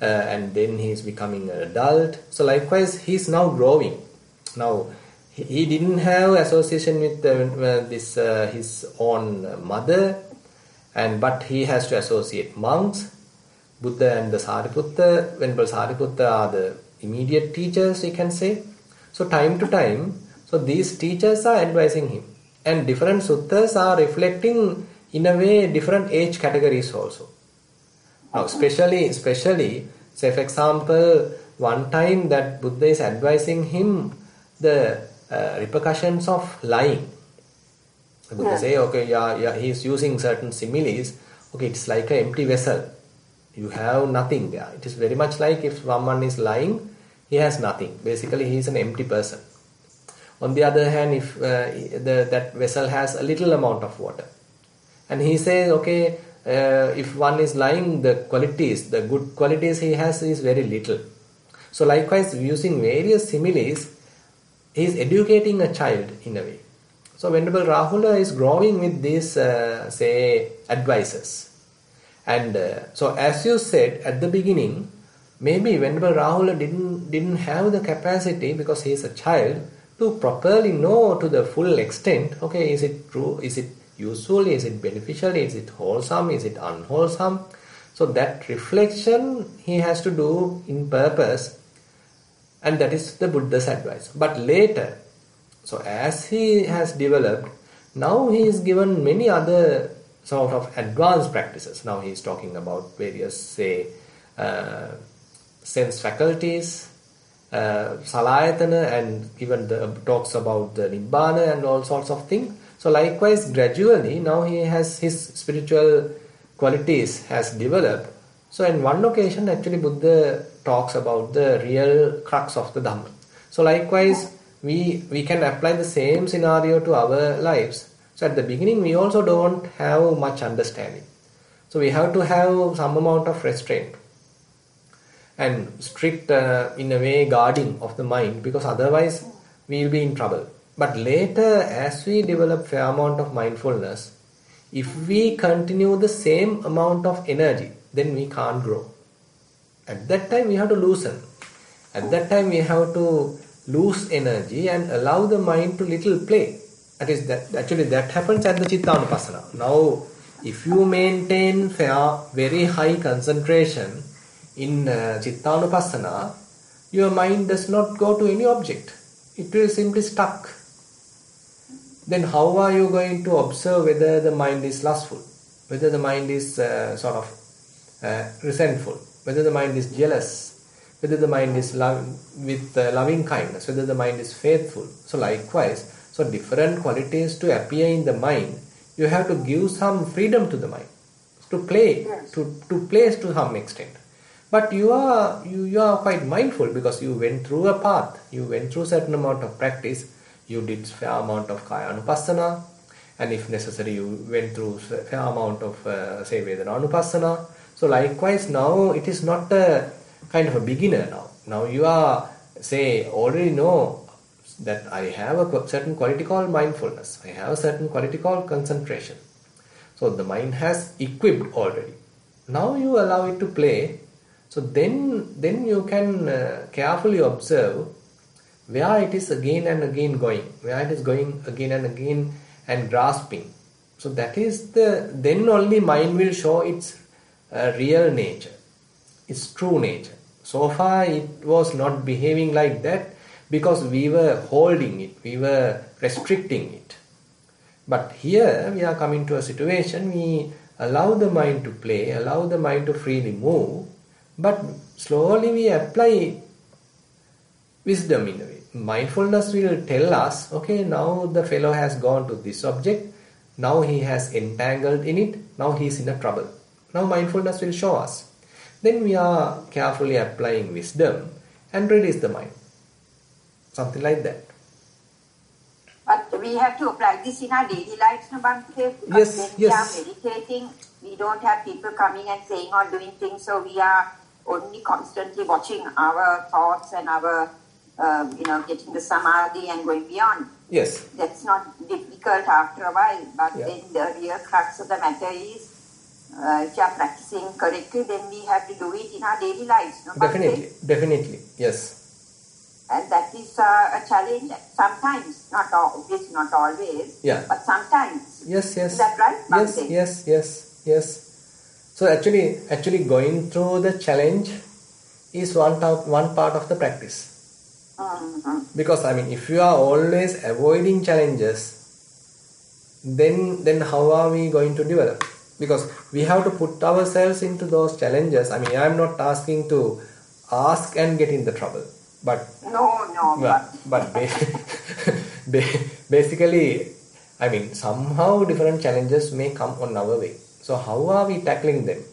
and then he is becoming an adult. So likewise, he is now growing. Now he didn't have association with his own mother, but he has to associate monks. Buddha and the Sariputta, Venerable Sariputta are the immediate teachers, you can say. So time to time, so these teachers are advising him, and different suttas are reflecting in a way different age categories also. Now especially, say for example, one time that Buddha is advising him the repercussions of lying. Buddha say, okay, he is using certain similes. Okay, it's like an empty vessel. You have nothing there. It is very much like if someone is lying, he has nothing. Basically, he is an empty person. On the other hand, if that vessel has a little amount of water, and he says, okay, if one is lying, the good qualities he has is very little. So likewise, using various similes, he is educating a child in a way. So Venerable Rahula is growing with these, advices. And so as you said at the beginning, maybe Venerable Rahula didn't have the capacity, because he is a child, to properly know to the full extent, okay, is it true, is it useful, is it beneficial, is it wholesome, is it unwholesome. So that reflection he has to do in purpose, and that is the Buddha's advice. But later, so as he has developed, now he is given many other sort of advanced practices. Now he is talking about various, sense faculties, Salayatana, and even talks about the Nibbana and all sorts of things. So likewise, gradually, now he has his spiritual qualities has developed. So in one occasion, actually Buddha talks about the real crux of the Dhamma. So likewise, we can apply the same scenario to our lives. So at the beginning, we also don't have much understanding. So we have to have some amount of restraint and strict, in a way, guarding of the mind, because otherwise we will be in trouble. But later, as we develop fair amount of mindfulness, if we continue the same amount of energy, then we can't grow. At that time we have to loosen. At that time we have to lose energy and allow the mind to little play. That is that actually that happens at the Chittanupassana. Now if you maintain very high concentration in Chittanupassana, your mind does not go to any object. It will simply stuck. Then how are you going to observe whether the mind is lustful, whether the mind is resentful, whether the mind is jealous, whether the mind is with loving kindness, whether the mind is faithful. So likewise, so different qualities to appear in the mind, you have to give some freedom to the mind to play, Yes. to play to some extent. But you are quite mindful because you went through a path, you went through certain amount of practice, you did fair amount of Kaya Anupassana, and if necessary you went through fair amount of say Vedana Anupassana. So likewise now it is not a kind of a beginner now. Now you are say already know that I have a certain quality called mindfulness. I have a certain quality called concentration. So the mind has equipped already. Now you allow it to play. So then you can carefully observe where it is again and again going, where it is going again and again and grasping. So that is then only mind will show its real nature, its true nature. So far it was not behaving like that because we were holding it, we were restricting it. But here we are coming to a situation, we allow the mind to play, allow the mind to freely move, but slowly we apply wisdom in a way. Mindfulness will tell us, okay, now the fellow has gone to this object, now he has entangled in it, now he is in a trouble. Now mindfulness will show us. Then we are carefully applying wisdom and release the mind. Something like that. But we have to apply this in our daily lives, no, Bhante? Yes, When yes. we are meditating, we don't have people coming and saying or doing things, so we are only constantly watching our thoughts and our, getting the samadhi and going beyond. Yes. That's not difficult after a while, but Yeah. then the real crux of the matter is, if you are practicing correctly, then we have to do it in our daily lives, no, Bhante? Definitely, yes. And that is a challenge sometimes, not always, Yeah. but sometimes. Yes. Is that right, Bhante? Yes. So actually going through the challenge is one part of the practice. Mm-hmm. Because if you are always avoiding challenges, then how are we going to develop? Because we have to put ourselves into those challenges. I am not asking to ask and get in the trouble, but but basically, somehow different challenges may come on our way. So how are we tackling them?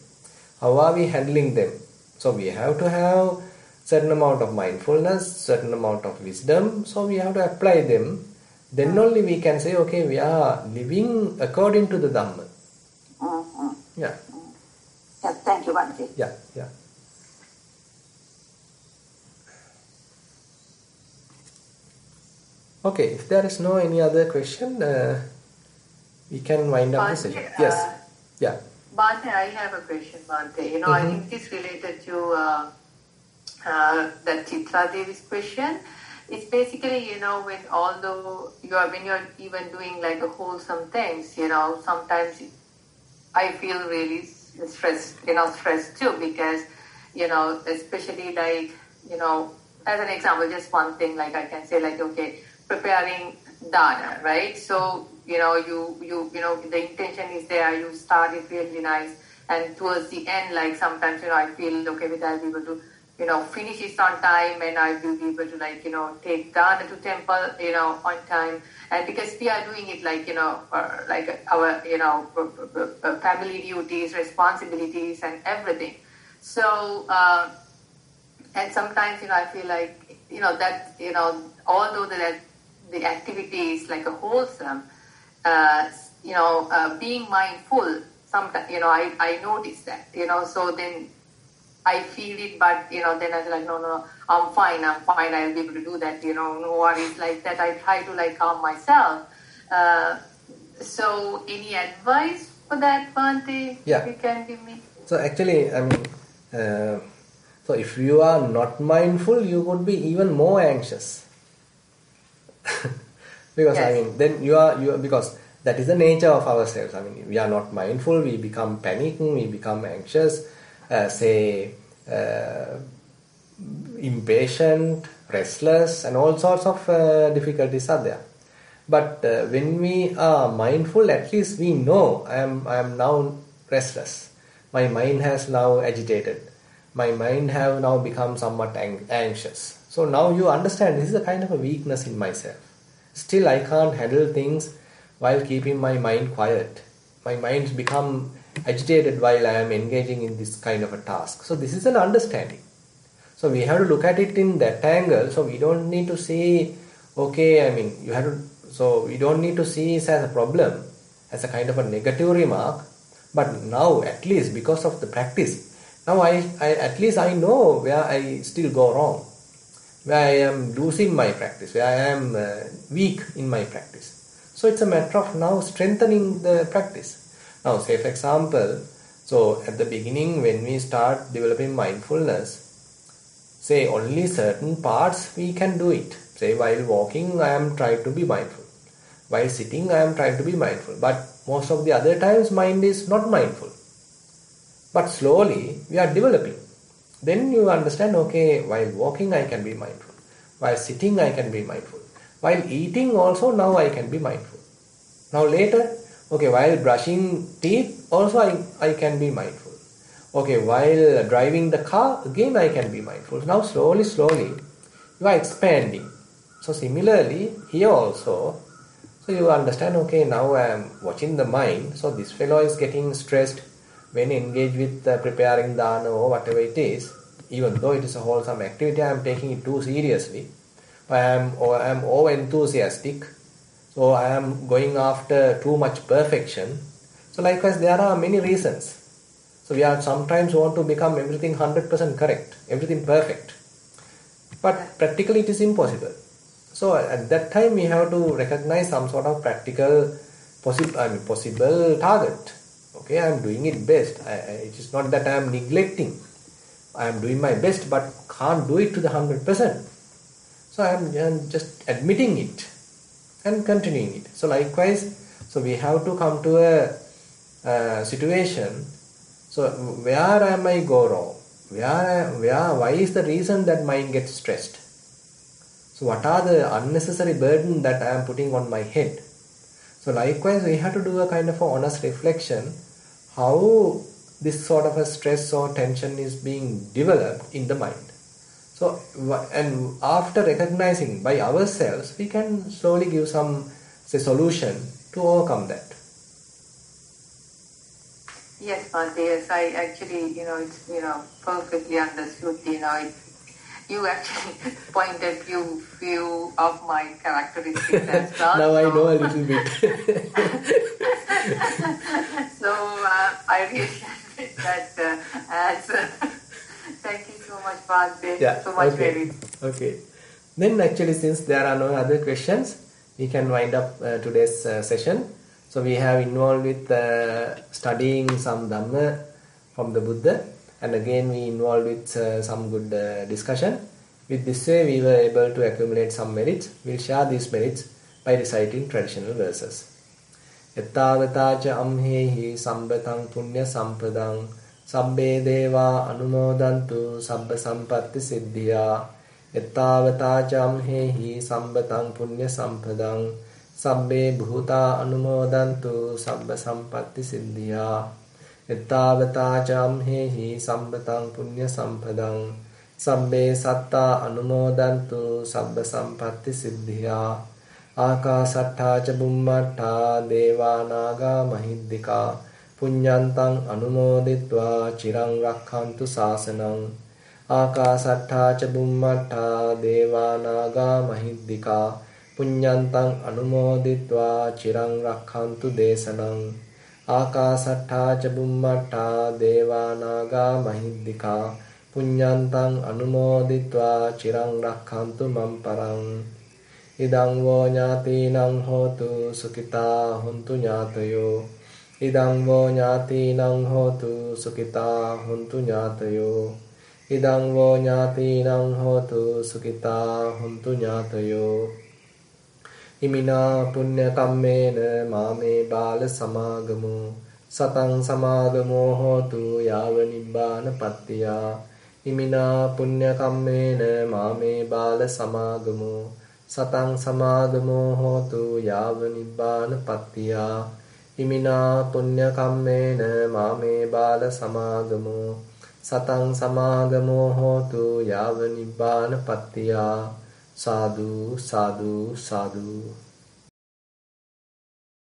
How are we handling them? So we have to have certain amount of mindfulness, certain amount of wisdom. So we have to apply them. Then only we can say, okay, we are living according to the Dhamma. Mm-hmm. Yeah. Yes, thank you, Bhante. Yeah. Okay, if there is no any other question, we can wind up the session. Yes. Yeah. Bhante, I have a question, Bhante. I think this related to that Chitra Devi's question. It's basically, when you're even doing like a wholesome things, sometimes I feel really stressed too, because, especially like, as an example, just one thing, like I can say like, okay, preparing dana, right? So, you the intention is there, you start it really nice, and towards the end, like sometimes, I feel, okay, I'll be able to, finish it on time, and I will be able to take dana to temple, on time. And because we are doing it like, like our, family duties, responsibilities and everything. So, and sometimes, I feel like, that, although that the activity is like a wholesome, being mindful, sometimes, I notice that, so then I feel it, but, then I was like, no, I'm fine, I'll be able to do that, no worries like that. I try to like calm myself. So any advice for that, Bhante, Yeah. you can give me? So actually, So if you are not mindful, you would be even more anxious. Because Yes. then you are because that is the nature of ourselves. We are not mindful, we become panic, we become anxious, uh, impatient, restless, and all sorts of difficulties are there. But when we are mindful, at least we know I am now restless. My mind has now agitated. My mind have now become somewhat anxious. So now you understand this is a kind of a weakness in myself. Still, I can't handle things while keeping my mind quiet. My mind's become agitated while I am engaging in this kind of a task. So this is an understanding. So we have to look at it in that angle. So we don't need to see, okay, you have to, so we don't need to see it as a problem, as a kind of a negative remark. But now, at least because of the practice, now at least I know where I still go wrong, where I am losing my practice, where I am weak in my practice. So it's a matter of now strengthening the practice. Now, say for example, so at the beginning when we start developing mindfulness, say only certain parts we can do it. Say while walking I am trying to be mindful. While sitting I am trying to be mindful. But most of the other times mind is not mindful. But slowly we are developing. Then you understand, okay, while walking I can be mindful. While sitting I can be mindful. While eating also now I can be mindful. Now later, okay, while brushing teeth also I can be mindful. Okay, while driving the car, again I can be mindful. Now slowly, you are expanding. So similarly, here also, so you understand, okay, now I am watching the mind. So this fellow is getting stressed when engaged with preparing dana or whatever it is. Even though it is a wholesome activity, I am taking it too seriously. I am over enthusiastic. So I am going after too much perfection. So likewise, there are many reasons. So we are sometimes want to become everything 100% correct, everything perfect. But practically it is impossible. So at that time we have to recognize some sort of practical possible target. Okay, I am doing it best. It is not that I am neglecting. I am doing my best but can't do it to the 100%. So I am just admitting it and continuing it. So likewise, so we have to come to a situation. So where am I go wrong? Why is the reason that mind gets stressed? So what are the unnecessary burden that I am putting on my head? So likewise, we have to do a kind of an honest reflection how this sort of a stress or tension is being developed in the mind. So, and after recognizing by ourselves, we can slowly give some solution to overcome that. Yes, Bhante, yes, I actually, it's, perfectly understood, you actually pointed few of my characteristics as well. Now I know a little bit. So I really admit that answer. Thank you so much, Bhante. Yeah, so much okay. Okay. Then actually, since there are no other questions, we can wind up today's session. So we have involved with studying some Dhamma from the Buddha, and again we involved with some good discussion. With this way we were able to accumulate some merits. We'll share these merits by reciting traditional verses. Yattavataca amhehi sambatang punya sampadang sabbe deva anumodantu sabba sampatti siddhya. Yattavataca amhehi sambatang punya sampadang sabbe bhuta anumodantu sabba sampatti siddhya. Yattavataca amhehi sambatang punya sampadang sabbe satta anumodantu sabba sampatti siddhya. Akasattha ca bummattha devanaga mahiddika punyantang anumoditva chirang rakkhantu sasanang. Akasattha ca bummattha devanaga mahiddika punyantang anumoditva chirang rakkhantu desanang. Akasattha ca bummattha devanaga mahiddika punyantang anumoditva chirang rakkhantu mamparang. Idang vo ñātīnaṁ hotu sukita huntu ñātayo. Idang vo ñātīnaṁ hotu sukita huntu ñātayo. Idang vo ñātīnaṁ hotu sukitā hontu ñātayo. Imina punya kammena māme bāla samāgamo. Sataṁ samāgamo hotu yāva nibbāna pattiyā. Imina punya kammena māme bāla samāgamo. Sataṁ samāgamo hotu yāva nibbāna pattiyā. Imina punya kammena māme bāla samāgamo. Sataṁ samāgamo hotu yāva nibbāna pattiyā. Sadhu, sadhu, sadhu.